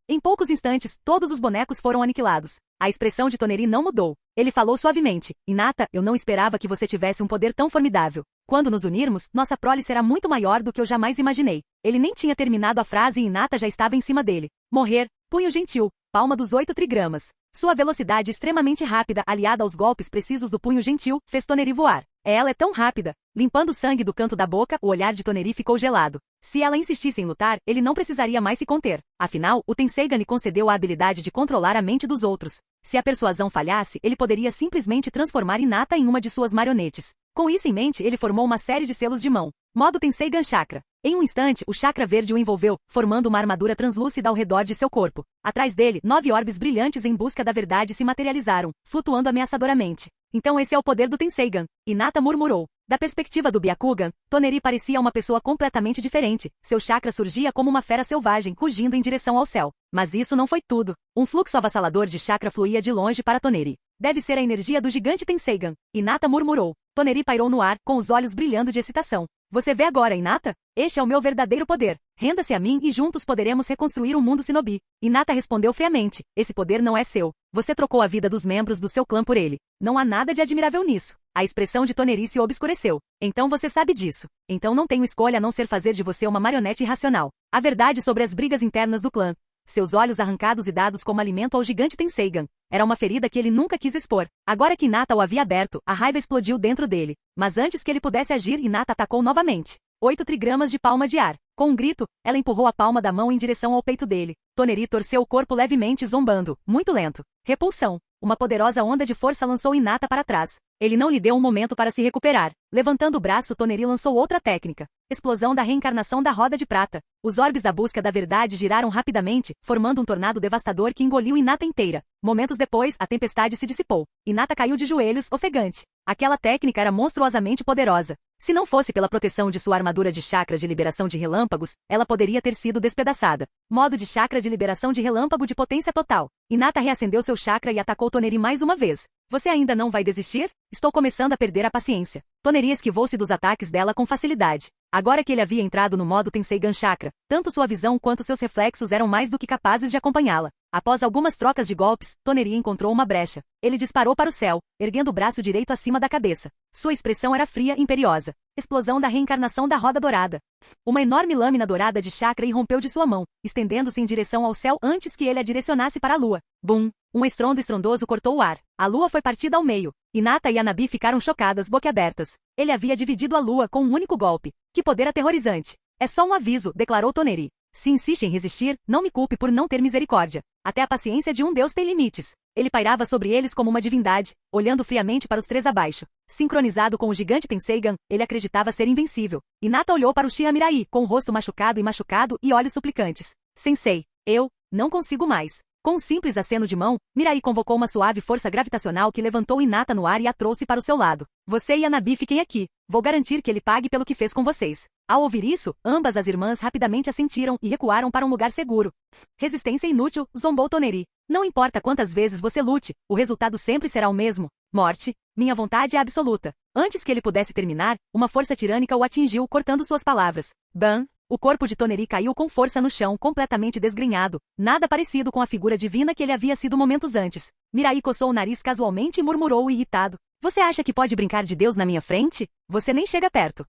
Em poucos instantes, todos os bonecos foram aniquilados. A expressão de Toneri não mudou. Ele falou suavemente. Hinata, eu não esperava que você tivesse um poder tão formidável. Quando nos unirmos, nossa prole será muito maior do que eu jamais imaginei. Ele nem tinha terminado a frase e Hinata já estava em cima dele. Morrer, punho gentil, palma dos 8 trigramas. Sua velocidade extremamente rápida, aliada aos golpes precisos do punho gentil, fez Toneri voar. Ela é tão rápida. Limpando o sangue do canto da boca, o olhar de Toneri ficou gelado. Se ela insistisse em lutar, ele não precisaria mais se conter. Afinal, o Tenseigan lhe concedeu a habilidade de controlar a mente dos outros. Se a persuasão falhasse, ele poderia simplesmente transformar Hinata em uma de suas marionetes. Com isso em mente, ele formou uma série de selos de mão. Modo Tenseigan Chakra. Em um instante, o chakra verde o envolveu, formando uma armadura translúcida ao redor de seu corpo. Atrás dele, 9 orbes brilhantes em busca da verdade se materializaram, flutuando ameaçadoramente. Então esse é o poder do Tenseigan. Hinata murmurou. Da perspectiva do Byakugan, Toneri parecia uma pessoa completamente diferente. Seu chakra surgia como uma fera selvagem, rugindo em direção ao céu. Mas isso não foi tudo. Um fluxo avassalador de chakra fluía de longe para Toneri. Deve ser a energia do gigante Tenseigan. Hinata murmurou. Toneri pairou no ar, com os olhos brilhando de excitação. Você vê agora, Hinata? Este é o meu verdadeiro poder. Renda-se a mim e juntos poderemos reconstruir o mundo Shinobi. Hinata respondeu friamente. Esse poder não é seu. Você trocou a vida dos membros do seu clã por ele. Não há nada de admirável nisso. A expressão de Toneri se obscureceu. Então você sabe disso. Então não tenho escolha a não ser fazer de você uma marionete irracional. A verdade sobre as brigas internas do clã. Seus olhos arrancados e dados como alimento ao gigante Tenseigan. Era uma ferida que ele nunca quis expor. Agora que Hinata o havia aberto, a raiva explodiu dentro dele. Mas antes que ele pudesse agir, Hinata atacou novamente. 8 trigramas de palma de ar. Com um grito, ela empurrou a palma da mão em direção ao peito dele. Toneri torceu o corpo levemente, zombando. Muito lento. Repulsão. Uma poderosa onda de força lançou Hinata para trás. Ele não lhe deu um momento para se recuperar. Levantando o braço, Toneri lançou outra técnica. Explosão da reencarnação da roda de prata. Os orbes da busca da verdade giraram rapidamente, formando um tornado devastador que engoliu Hinata inteira. Momentos depois, a tempestade se dissipou. Hinata caiu de joelhos, ofegante. Aquela técnica era monstruosamente poderosa. Se não fosse pela proteção de sua armadura de chakra de liberação de relâmpagos, ela poderia ter sido despedaçada. Modo de chakra de liberação de relâmpago de potência total. Hinata reacendeu seu chakra e atacou Toneri mais uma vez. Você ainda não vai desistir? Estou começando a perder a paciência. Toneri esquivou-se dos ataques dela com facilidade. Agora que ele havia entrado no modo Tenseigan Chakra, tanto sua visão quanto seus reflexos eram mais do que capazes de acompanhá-la. Após algumas trocas de golpes, Toneri encontrou uma brecha. Ele disparou para o céu, erguendo o braço direito acima da cabeça. Sua expressão era fria e imperiosa. Explosão da reencarnação da roda dourada. Uma enorme lâmina dourada de chakra irrompeu de sua mão, estendendo-se em direção ao céu antes que ele a direcionasse para a lua. Bum! Um estrondo estrondoso cortou o ar. A lua foi partida ao meio. Hinata e Hanabi ficaram chocadas, boquiabertas. Ele havia dividido a lua com um único golpe. Que poder aterrorizante! É só um aviso, declarou Toneri. Se insiste em resistir, não me culpe por não ter misericórdia. Até a paciência de um deus tem limites. Ele pairava sobre eles como uma divindade, olhando friamente para os três abaixo. Sincronizado com o gigante Tenseigan, ele acreditava ser invencível. Hinata olhou para Uchiha Mirai, com o rosto machucado e olhos suplicantes. Sensei, eu não consigo mais. Com um simples aceno de mão, Mirai convocou uma suave força gravitacional que levantou Hinata no ar e a trouxe para o seu lado. Você e Hanabi fiquem aqui. Vou garantir que ele pague pelo que fez com vocês. Ao ouvir isso, ambas as irmãs rapidamente assentiram e recuaram para um lugar seguro. Resistência inútil, zombou Toneri. Não importa quantas vezes você lute, o resultado sempre será o mesmo. Morte. Minha vontade é absoluta. Antes que ele pudesse terminar, uma força tirânica o atingiu, cortando suas palavras. Ban! O corpo de Toneri caiu com força no chão, completamente desgrenhado, nada parecido com a figura divina que ele havia sido momentos antes. Mirai coçou o nariz casualmente e murmurou irritado. Você acha que pode brincar de Deus na minha frente? Você nem chega perto.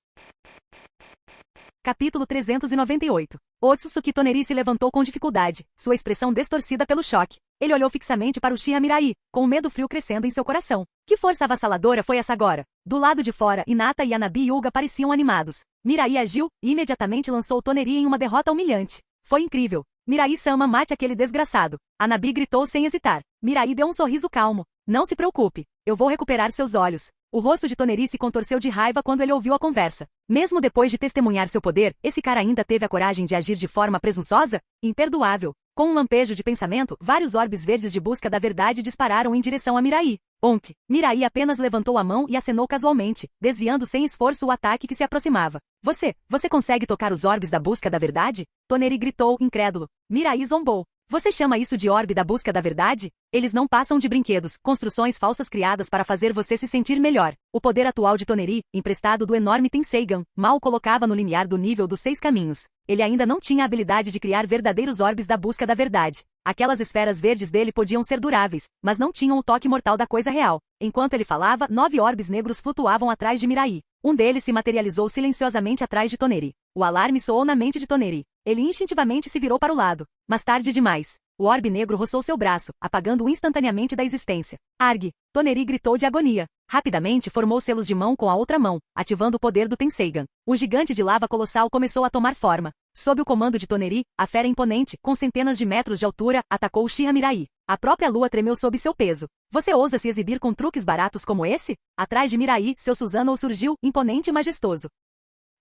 Capítulo 398. Otsutsuki Toneri se levantou com dificuldade, sua expressão distorcida pelo choque. Ele olhou fixamente para Uchiha Mirai, com o medo frio crescendo em seu coração. Que força avassaladora foi essa agora? Do lado de fora, Hinata e Hanabi Yuga pareciam animados. Mirai agiu e imediatamente lançou Toneri em uma derrota humilhante. Foi incrível. Mirai-sama, mate aquele desgraçado. Hanabi gritou sem hesitar. Mirai deu um sorriso calmo. Não se preocupe. Eu vou recuperar seus olhos. O rosto de Toneri se contorceu de raiva quando ele ouviu a conversa. Mesmo depois de testemunhar seu poder, esse cara ainda teve a coragem de agir de forma presunçosa? Imperdoável. Com um lampejo de pensamento, vários orbes verdes de busca da verdade dispararam em direção a Mirai. Onk! Mirai apenas levantou a mão e acenou casualmente, desviando sem esforço o ataque que se aproximava. Você consegue tocar os orbes da busca da verdade? Toneri gritou, incrédulo. Mirai zombou. Você chama isso de orbe da busca da verdade? Eles não passam de brinquedos, construções falsas criadas para fazer você se sentir melhor. O poder atual de Toneri, emprestado do enorme Tenseigan, mal o colocava no limiar do nível dos 6 caminhos. Ele ainda não tinha a habilidade de criar verdadeiros orbes da busca da verdade. Aquelas esferas verdes dele podiam ser duráveis, mas não tinham o toque mortal da coisa real. Enquanto ele falava, 9 orbes negros flutuavam atrás de Mirai. Um deles se materializou silenciosamente atrás de Toneri. O alarme soou na mente de Toneri. Ele instintivamente se virou para o lado. Mas tarde demais. O orbe negro roçou seu braço, apagando-o instantaneamente da existência. Argue! Toneri gritou de agonia. Rapidamente formou selos de mão com a outra mão, ativando o poder do Tenseigan. O gigante de lava colossal começou a tomar forma. Sob o comando de Toneri, a fera imponente, com centenas de metros de altura, atacou Uchiha Mirai. A própria lua tremeu sob seu peso. Você ousa se exibir com truques baratos como esse? Atrás de Mirai, seu Susanoo surgiu, imponente e majestoso.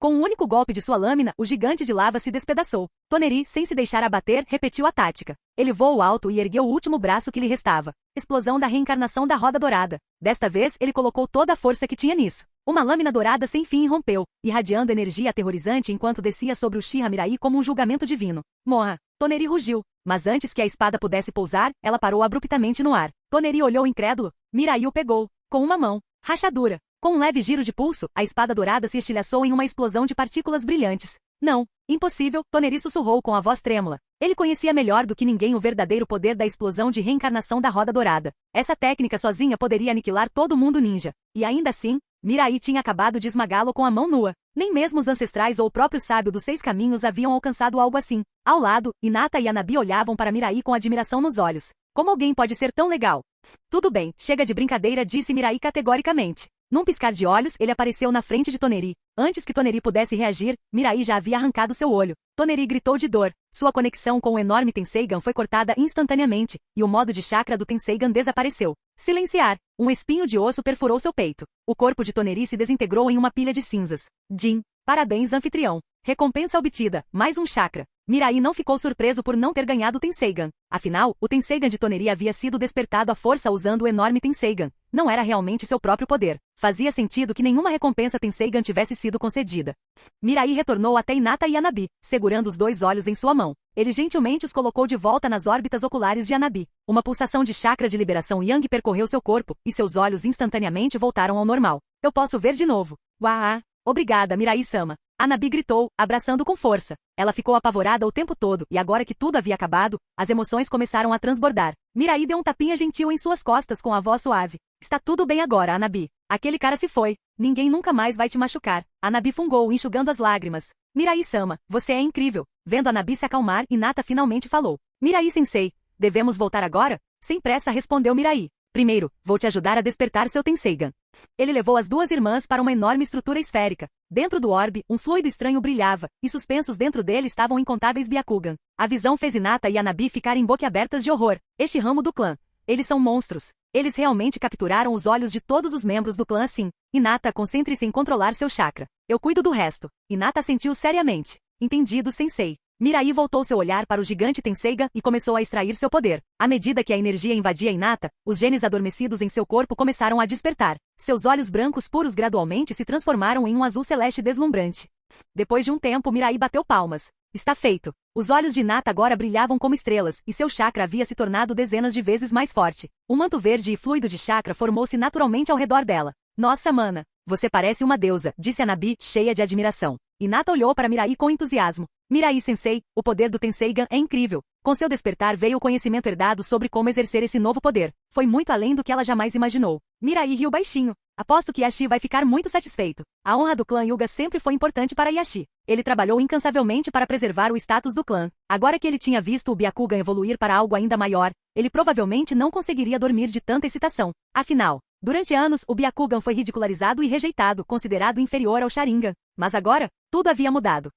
Com um único golpe de sua lâmina, o gigante de lava se despedaçou. Toneri, sem se deixar abater, repetiu a tática. Ele voou alto e ergueu o último braço que lhe restava. Explosão da reencarnação da roda dourada. Desta vez, ele colocou toda a força que tinha nisso. Uma lâmina dourada sem fim irrompeu, irradiando energia aterrorizante enquanto descia sobre Uchiha Mirai como um julgamento divino. Morra! Toneri rugiu. Mas antes que a espada pudesse pousar, ela parou abruptamente no ar. Toneri olhou incrédulo. Mirai o pegou. Com uma mão. Rachadura. Com um leve giro de pulso, a espada dourada se estilhaçou em uma explosão de partículas brilhantes. Não, impossível, Toneri sussurrou com a voz trêmula. Ele conhecia melhor do que ninguém o verdadeiro poder da explosão de reencarnação da roda dourada. Essa técnica sozinha poderia aniquilar todo mundo ninja. E ainda assim, Mirai tinha acabado de esmagá-lo com a mão nua. Nem mesmo os ancestrais ou o próprio sábio dos 6 caminhos haviam alcançado algo assim. Ao lado, Hinata e Hanabi olhavam para Mirai com admiração nos olhos. Como alguém pode ser tão legal? Tudo bem, chega de brincadeira, disse Mirai categoricamente. Num piscar de olhos, ele apareceu na frente de Toneri. Antes que Toneri pudesse reagir, Mirai já havia arrancado seu olho. Toneri gritou de dor. Sua conexão com o enorme Tenseigan foi cortada instantaneamente, e o modo de chakra do Tenseigan desapareceu. Silenciar. Um espinho de osso perfurou seu peito. O corpo de Toneri se desintegrou em uma pilha de cinzas. Jin. Parabéns, anfitrião. Recompensa obtida. Mais um chakra. Mirai não ficou surpreso por não ter ganhado o Tenseigan. Afinal, o Tenseigan de Toneri havia sido despertado à força usando o enorme Tenseigan. Não era realmente seu próprio poder. Fazia sentido que nenhuma recompensa Tenseigan tivesse sido concedida. Mirai retornou até Hinata e Hanabi, segurando os 2 olhos em sua mão. Ele gentilmente os colocou de volta nas órbitas oculares de Hanabi. Uma pulsação de chakra de liberação Yang percorreu seu corpo, e seus olhos instantaneamente voltaram ao normal. Eu posso ver de novo. Uau! Obrigada, Mirai-sama. Hanabi gritou, abraçando com força. Ela ficou apavorada o tempo todo, e agora que tudo havia acabado, as emoções começaram a transbordar. Mirai deu um tapinha gentil em suas costas com a voz suave. Está tudo bem agora, Hanabi. Aquele cara se foi. Ninguém nunca mais vai te machucar. Hanabi fungou, enxugando as lágrimas. Mirai-sama, você é incrível. Vendo Hanabi se acalmar, Hinata finalmente falou. Mirai-sensei, devemos voltar agora? Sem pressa respondeu Mirai. Primeiro, vou te ajudar a despertar seu Tenseigan. Ele levou as 2 irmãs para uma enorme estrutura esférica. Dentro do orbe, um fluido estranho brilhava, e suspensos dentro dele estavam incontáveis Byakugan. A visão fez Hinata e Hanabi ficarem boquiabertas de horror. Este ramo do clã. Eles são monstros. Eles realmente capturaram os olhos de todos os membros do clã assim. Hinata, concentre-se em controlar seu chakra. Eu cuido do resto. Hinata sentiu seriamente. Entendido, sensei. Mirai voltou seu olhar para o gigante Tenseigan e começou a extrair seu poder. À medida que a energia invadia Hinata, os genes adormecidos em seu corpo começaram a despertar. Seus olhos brancos puros gradualmente se transformaram em um azul celeste deslumbrante. Depois de um tempo, Mirai bateu palmas. Está feito. Os olhos de Hinata agora brilhavam como estrelas, e seu chakra havia se tornado dezenas de vezes mais forte. Um manto verde e fluido de chakra formou-se naturalmente ao redor dela. Nossa, mana! Você parece uma deusa, disse Hanabi, cheia de admiração. Hinata olhou para Mirai com entusiasmo. Mirai-sensei, o poder do Tenseigan é incrível. Com seu despertar veio o conhecimento herdado sobre como exercer esse novo poder. Foi muito além do que ela jamais imaginou. Mirai riu baixinho. Aposto que Yashi vai ficar muito satisfeito. A honra do clã Hyuga sempre foi importante para Yashi. Ele trabalhou incansavelmente para preservar o status do clã. Agora que ele tinha visto o Byakugan evoluir para algo ainda maior, ele provavelmente não conseguiria dormir de tanta excitação. Afinal, durante anos, o Byakugan foi ridicularizado e rejeitado, considerado inferior ao Sharingan. Mas agora, tudo havia mudado.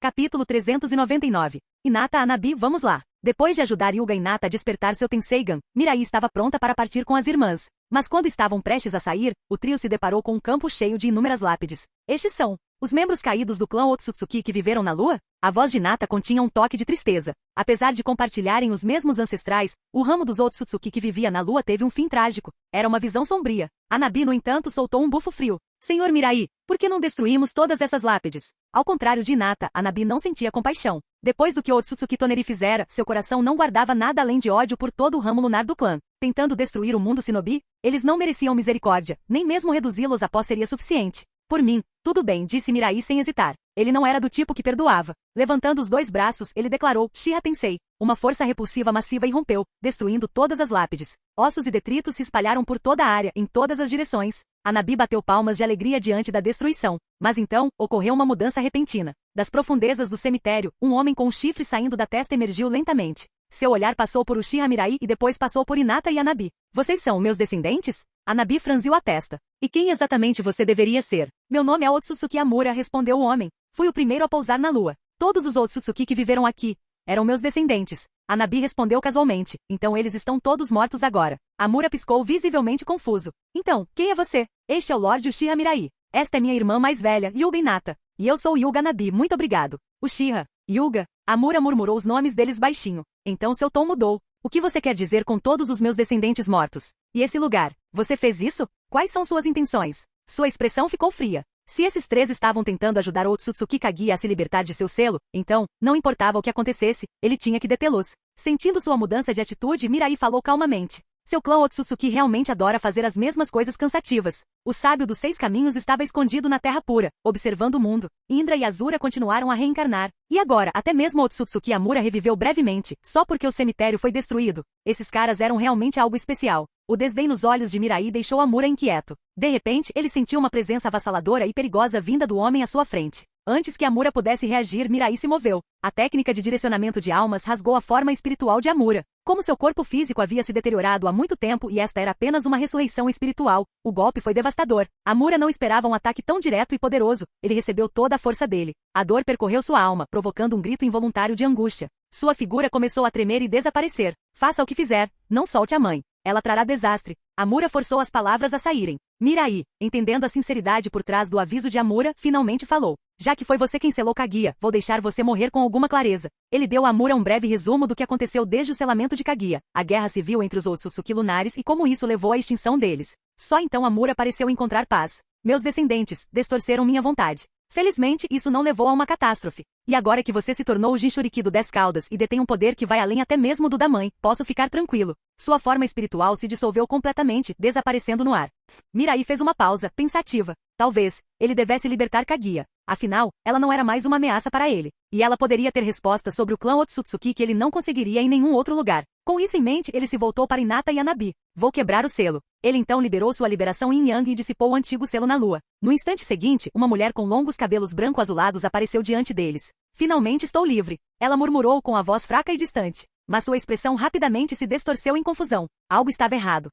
Capítulo 399. Hinata Hanabi, vamos lá. Depois de ajudar Hyuga e Hinata a despertar seu Tenseigan, Mirai estava pronta para partir com as irmãs. Mas quando estavam prestes a sair, o trio se deparou com um campo cheio de inúmeras lápides. Estes são os membros caídos do clã Otsutsuki que viveram na lua? A voz de Hinata continha um toque de tristeza. Apesar de compartilharem os mesmos ancestrais, o ramo dos Otsutsuki que vivia na lua teve um fim trágico. Era uma visão sombria. Hanabi, no entanto, soltou um bufo frio. Senhor Mirai, por que não destruímos todas essas lápides? Ao contrário de Hinata, Hanabi não sentia compaixão. Depois do que Otsutsuki Toneri fizera, seu coração não guardava nada além de ódio por todo o ramo lunar do clã. Tentando destruir o mundo Shinobi, eles não mereciam misericórdia, nem mesmo reduzi-los após seria suficiente. Por mim, tudo bem, disse Mirai sem hesitar. Ele não era do tipo que perdoava. Levantando os 2 braços, ele declarou, Shiha Tensei. Uma força repulsiva massiva irrompeu, destruindo todas as lápides. Ossos e detritos se espalharam por toda a área, em todas as direções. Hanabi bateu palmas de alegria diante da destruição. Mas então, ocorreu uma mudança repentina. Das profundezas do cemitério, um homem com um chifre saindo da testa emergiu lentamente. Seu olhar passou por Uchiha Mirai e depois passou por Hinata e Hanabi. Vocês são meus descendentes? Hanabi franziu a testa. E quem exatamente você deveria ser? Meu nome é Otsutsuki Amura, respondeu o homem. Fui o primeiro a pousar na lua. Todos os Otsutsuki que viveram aqui eram meus descendentes. Hanabi respondeu casualmente. Então eles estão todos mortos agora. Amura piscou visivelmente confuso. Então, quem é você? Este é o Lorde Uchiha Mirai. Esta é minha irmã mais velha, Hyuga Hinata. E eu sou Hyuga Hanabi, muito obrigado. Uchiha, Hyuga. Amura murmurou os nomes deles baixinho. Então seu tom mudou. O que você quer dizer com todos os meus descendentes mortos? E esse lugar? Você fez isso? Quais são suas intenções? Sua expressão ficou fria. Se esses 3 estavam tentando ajudar Otsutsuki Kaguya a se libertar de seu selo, então, não importava o que acontecesse, ele tinha que detê-los. Sentindo sua mudança de atitude, Mirai falou calmamente. Seu clã Otsutsuki realmente adora fazer as mesmas coisas cansativas. O sábio dos 6 caminhos estava escondido na terra pura, observando o mundo. Indra e Azura continuaram a reencarnar. E agora, até mesmo Otsutsuki Amura reviveu brevemente, só porque o cemitério foi destruído. Esses caras eram realmente algo especial. O desdém nos olhos de Mirai deixou Amura inquieto. De repente, ele sentiu uma presença avassaladora e perigosa vinda do homem à sua frente. Antes que Amura pudesse reagir, Mirai se moveu. A técnica de direcionamento de almas rasgou a forma espiritual de Amura. Como seu corpo físico havia se deteriorado há muito tempo e esta era apenas uma ressurreição espiritual, o golpe foi devastador. Amura não esperava um ataque tão direto e poderoso. Ele recebeu toda a força dele. A dor percorreu sua alma, provocando um grito involuntário de angústia. Sua figura começou a tremer e desaparecer. Faça o que fizer, não solte a mãe. Ela trará desastre. Amura forçou as palavras a saírem. Mirai, entendendo a sinceridade por trás do aviso de Amura, finalmente falou. Já que foi você quem selou Kaguya, vou deixar você morrer com alguma clareza. Ele deu a Amura um breve resumo do que aconteceu desde o selamento de Kaguya, a guerra civil entre os Otsutsuki lunares e como isso levou à extinção deles. Só então Amura pareceu encontrar paz. Meus descendentes destorceram minha vontade. Felizmente, isso não levou a uma catástrofe. E agora que você se tornou o Jinchuriki do 10 Caudas e detém um poder que vai além até mesmo do da mãe, posso ficar tranquilo. Sua forma espiritual se dissolveu completamente, desaparecendo no ar. Mirai fez uma pausa, pensativa. Talvez, ele devesse libertar Kaguya. Afinal, ela não era mais uma ameaça para ele. E ela poderia ter respostas sobre o clã Otsutsuki que ele não conseguiria em nenhum outro lugar. Com isso em mente, ele se voltou para Hinata e Hanabi. Vou quebrar o selo. Ele então liberou sua liberação Yin Yang e dissipou o antigo selo na lua. No instante seguinte, uma mulher com longos cabelos branco-azulados apareceu diante deles. Finalmente estou livre. Ela murmurou com a voz fraca e distante. Mas sua expressão rapidamente se distorceu em confusão. Algo estava errado.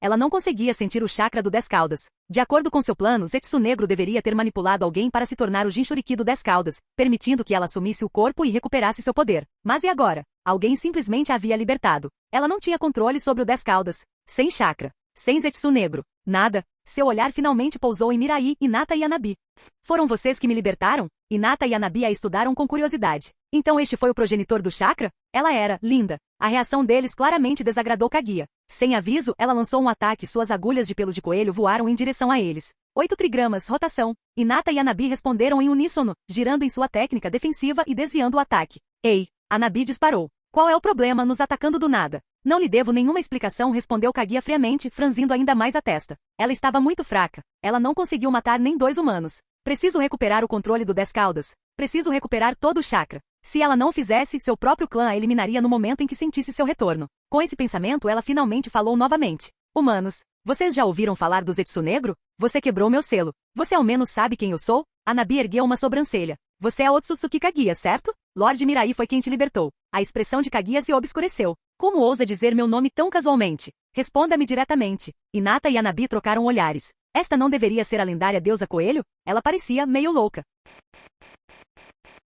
Ela não conseguia sentir o chakra do 10 Caudas. De acordo com seu plano, Zetsu Negro deveria ter manipulado alguém para se tornar o Jinchuriki do 10 Caudas, permitindo que ela assumisse o corpo e recuperasse seu poder. Mas e agora? Alguém simplesmente a havia libertado. Ela não tinha controle sobre o 10 Caudas. Sem chakra. Sem Zetsu Negro. Nada. Seu olhar finalmente pousou em Mirai, Hinata e Hanabi. Foram vocês que me libertaram? Hinata e Hanabi a estudaram com curiosidade. Então este foi o progenitor do chakra? Ela era, linda. A reação deles claramente desagradou Kaguya. Sem aviso, ela lançou um ataque e suas agulhas de pelo de coelho voaram em direção a eles. 8 trigramas, rotação. Hinata e Hanabi responderam em uníssono, girando em sua técnica defensiva e desviando o ataque. Ei! Hanabi disparou. Qual é o problema nos atacando do nada? Não lhe devo nenhuma explicação, respondeu Kaguya friamente, franzindo ainda mais a testa. Ela estava muito fraca. Ela não conseguiu matar nem 2 humanos. Preciso recuperar o controle do 10 Caudas. Preciso recuperar todo o chakra. Se ela não fizesse, seu próprio clã a eliminaria no momento em que sentisse seu retorno. Com esse pensamento, ela finalmente falou novamente. Humanos, vocês já ouviram falar do Zetsu Negro? Você quebrou meu selo. Você ao menos sabe quem eu sou? Hanabi ergueu uma sobrancelha. Você é Otsutsuki Kaguya, certo? Lord Mirai foi quem te libertou. A expressão de Kaguya se obscureceu. Como ousa dizer meu nome tão casualmente? Responda-me diretamente. Hinata e Hanabi trocaram olhares. Esta não deveria ser a lendária deusa Coelho? Ela parecia meio louca.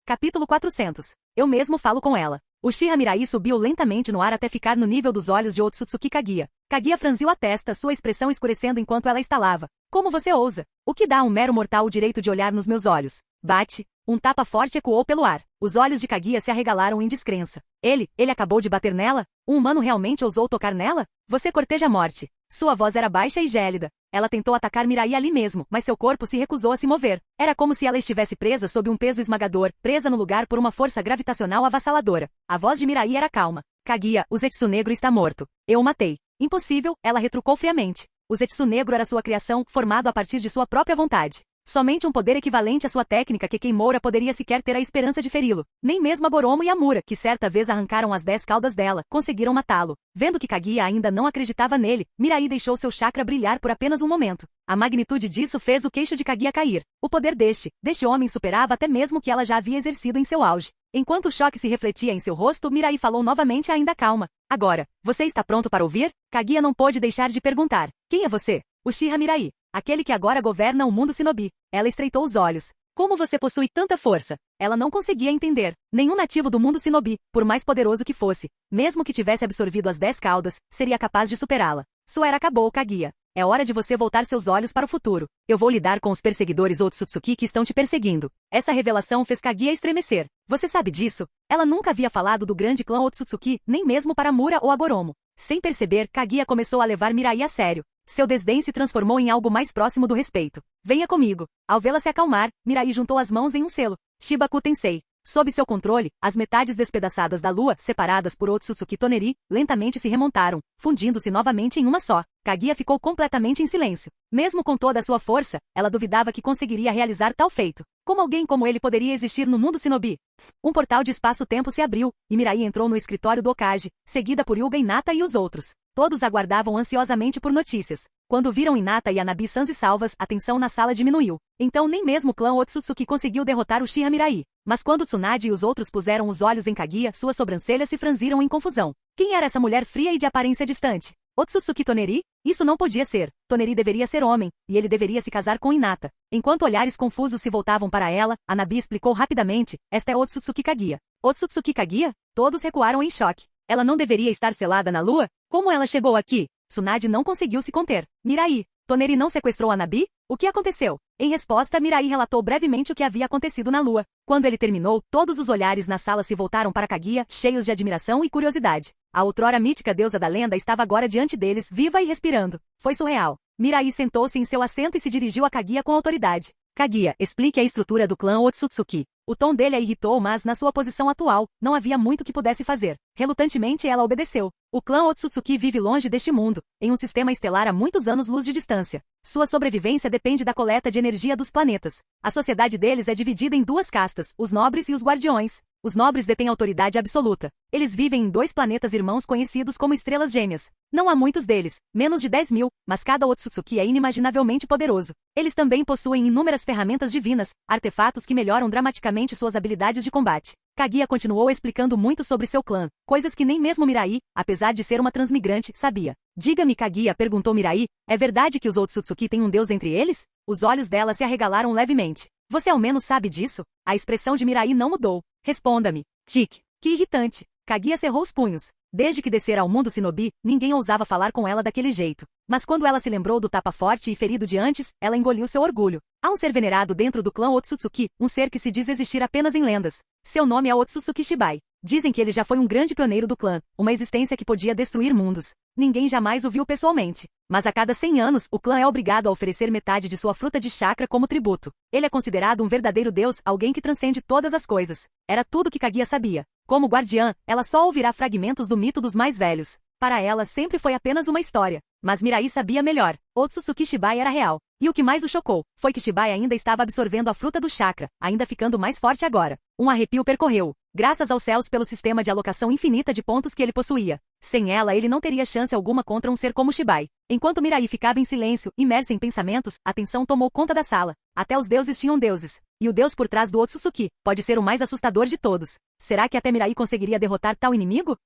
Capítulo 400. Eu mesmo falo com ela. Uchiha Mirai subiu lentamente no ar até ficar no nível dos olhos de Otsutsuki Kaguya. Kaguya franziu a testa, sua expressão escurecendo enquanto ela estalava. Como você ousa? O que dá a um mero mortal o direito de olhar nos meus olhos? Bate. Um tapa forte ecoou pelo ar. Os olhos de Kaguya se arregalaram em descrença. Ele acabou de bater nela? Um humano realmente ousou tocar nela? Você corteja a morte. Sua voz era baixa e gélida. Ela tentou atacar Mirai ali mesmo, mas seu corpo se recusou a se mover. Era como se ela estivesse presa sob um peso esmagador, presa no lugar por uma força gravitacional avassaladora. A voz de Mirai era calma. Kaguya, o Zetsu Negro está morto. Eu o matei. Impossível, ela retrucou friamente. O Zetsu Negro era sua criação, formado a partir de sua própria vontade. Somente um poder equivalente à sua técnica Kekemoura poderia sequer ter a esperança de feri-lo. Nem mesmo a Goromo e a Mura, que certa vez arrancaram as 10 caudas dela, conseguiram matá-lo. Vendo que Kaguya ainda não acreditava nele, Mirai deixou seu chakra brilhar por apenas um momento. A magnitude disso fez o queixo de Kaguya cair. O poder deste homem superava até mesmo o que ela já havia exercido em seu auge. Enquanto o choque se refletia em seu rosto, Mirai falou novamente ainda calma. Agora, você está pronto para ouvir? Kaguya não pôde deixar de perguntar. Quem é você? Uchiha Mirai. Aquele que agora governa o mundo Shinobi. Ela estreitou os olhos. Como você possui tanta força? Ela não conseguia entender. Nenhum nativo do mundo Shinobi, por mais poderoso que fosse, mesmo que tivesse absorvido as 10 caudas, seria capaz de superá-la. Sua era acabou, Kaguya. É hora de você voltar seus olhos para o futuro. Eu vou lidar com os perseguidores Otsutsuki que estão te perseguindo. Essa revelação fez Kaguya estremecer. Você sabe disso? Ela nunca havia falado do grande clã Otsutsuki, nem mesmo para Mura ou a Goromo. Sem perceber, Kaguya começou a levar Mirai a sério. Seu desdém se transformou em algo mais próximo do respeito. Venha comigo. Ao vê-la se acalmar, Mirai juntou as mãos em um selo. Shibaku Tensei. Sob seu controle, as metades despedaçadas da lua, separadas por Otsutsuki Toneri, lentamente se remontaram, fundindo-se novamente em uma só. Kaguya ficou completamente em silêncio. Mesmo com toda a sua força, ela duvidava que conseguiria realizar tal feito. Como alguém como ele poderia existir no mundo Shinobi? Um portal de espaço-tempo se abriu, e Mirai entrou no escritório do Okage, seguida por Yuga Hinata e os outros. Todos aguardavam ansiosamente por notícias. Quando viram Hinata e Hanabi sãs e salvas, a tensão na sala diminuiu. Então nem mesmo o clã Otsutsuki conseguiu derrotar Uchiha Mirai. Mas quando Tsunade e os outros puseram os olhos em Kaguya, suas sobrancelhas se franziram em confusão. Quem era essa mulher fria e de aparência distante? Otsutsuki Toneri? Isso não podia ser. Toneri deveria ser homem, e ele deveria se casar com Hinata. Enquanto olhares confusos se voltavam para ela, Hanabi explicou rapidamente, esta é Otsutsuki Kaguya. Otsutsuki Kaguya? Todos recuaram em choque. Ela não deveria estar selada na lua? Como ela chegou aqui? Tsunade não conseguiu se conter. Mirai. Toneri não sequestrou a Nabi? O que aconteceu? Em resposta, Mirai relatou brevemente o que havia acontecido na lua. Quando ele terminou, todos os olhares na sala se voltaram para Kaguya, cheios de admiração e curiosidade. A outrora mítica deusa da lenda estava agora diante deles, viva e respirando. Foi surreal. Mirai sentou-se em seu assento e se dirigiu a Kaguya com autoridade. Kaguya, explique a estrutura do clã Otsutsuki. O tom dele a irritou, mas na sua posição atual, não havia muito que pudesse fazer. Relutantemente ela obedeceu. O clã Otsutsuki vive longe deste mundo, em um sistema estelar a muitos anos-luz de distância. Sua sobrevivência depende da coleta de energia dos planetas. A sociedade deles é dividida em duas castas, os nobres e os guardiões. Os nobres detêm autoridade absoluta. Eles vivem em 2 planetas irmãos conhecidos como estrelas gêmeas. Não há muitos deles, menos de 10.000, mas cada Otsutsuki é inimaginavelmente poderoso. Eles também possuem inúmeras ferramentas divinas, artefatos que melhoram dramaticamente suas habilidades de combate. Kaguya continuou explicando muito sobre seu clã, coisas que nem mesmo Mirai, apesar de ser uma transmigrante, sabia. Diga-me, Kaguya, perguntou Mirai, é verdade que os Otsutsuki têm um deus entre eles? Os olhos dela se arregalaram levemente. Você ao menos sabe disso? A expressão de Mirai não mudou. Responda-me. Tic. Que irritante. Kaguya cerrou os punhos. Desde que descera ao mundo Shinobi, ninguém ousava falar com ela daquele jeito. Mas quando ela se lembrou do tapa forte e ferido de antes, ela engoliu seu orgulho. Há um ser venerado dentro do clã Otsutsuki, um ser que se diz existir apenas em lendas. Seu nome é Otsutsuki Shibai. Dizem que ele já foi um grande pioneiro do clã, uma existência que podia destruir mundos. Ninguém jamais o viu pessoalmente. Mas a cada 100 anos, o clã é obrigado a oferecer metade de sua fruta de chakra como tributo. Ele é considerado um verdadeiro deus, alguém que transcende todas as coisas. Era tudo que Kaguya sabia. Como guardiã, ela só ouvirá fragmentos do mito dos mais velhos. Para ela sempre foi apenas uma história. Mas Mirai sabia melhor. Otsutsuki Shibai era real. E o que mais o chocou, foi que Shibai ainda estava absorvendo a fruta do chakra, ainda ficando mais forte agora. Um arrepio percorreu. Graças aos céus pelo sistema de alocação infinita de pontos que ele possuía. Sem ela ele não teria chance alguma contra um ser como Shibai. Enquanto Mirai ficava em silêncio, imersa em pensamentos, a tensão tomou conta da sala. Até os deuses tinham deuses. E o deus por trás do Otsutsuki pode ser o mais assustador de todos. Será que até Mirai conseguiria derrotar tal inimigo?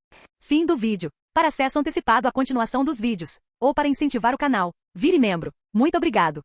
Fim do vídeo. Para acesso antecipado à continuação dos vídeos, ou para incentivar o canal, vire membro. Muito obrigado.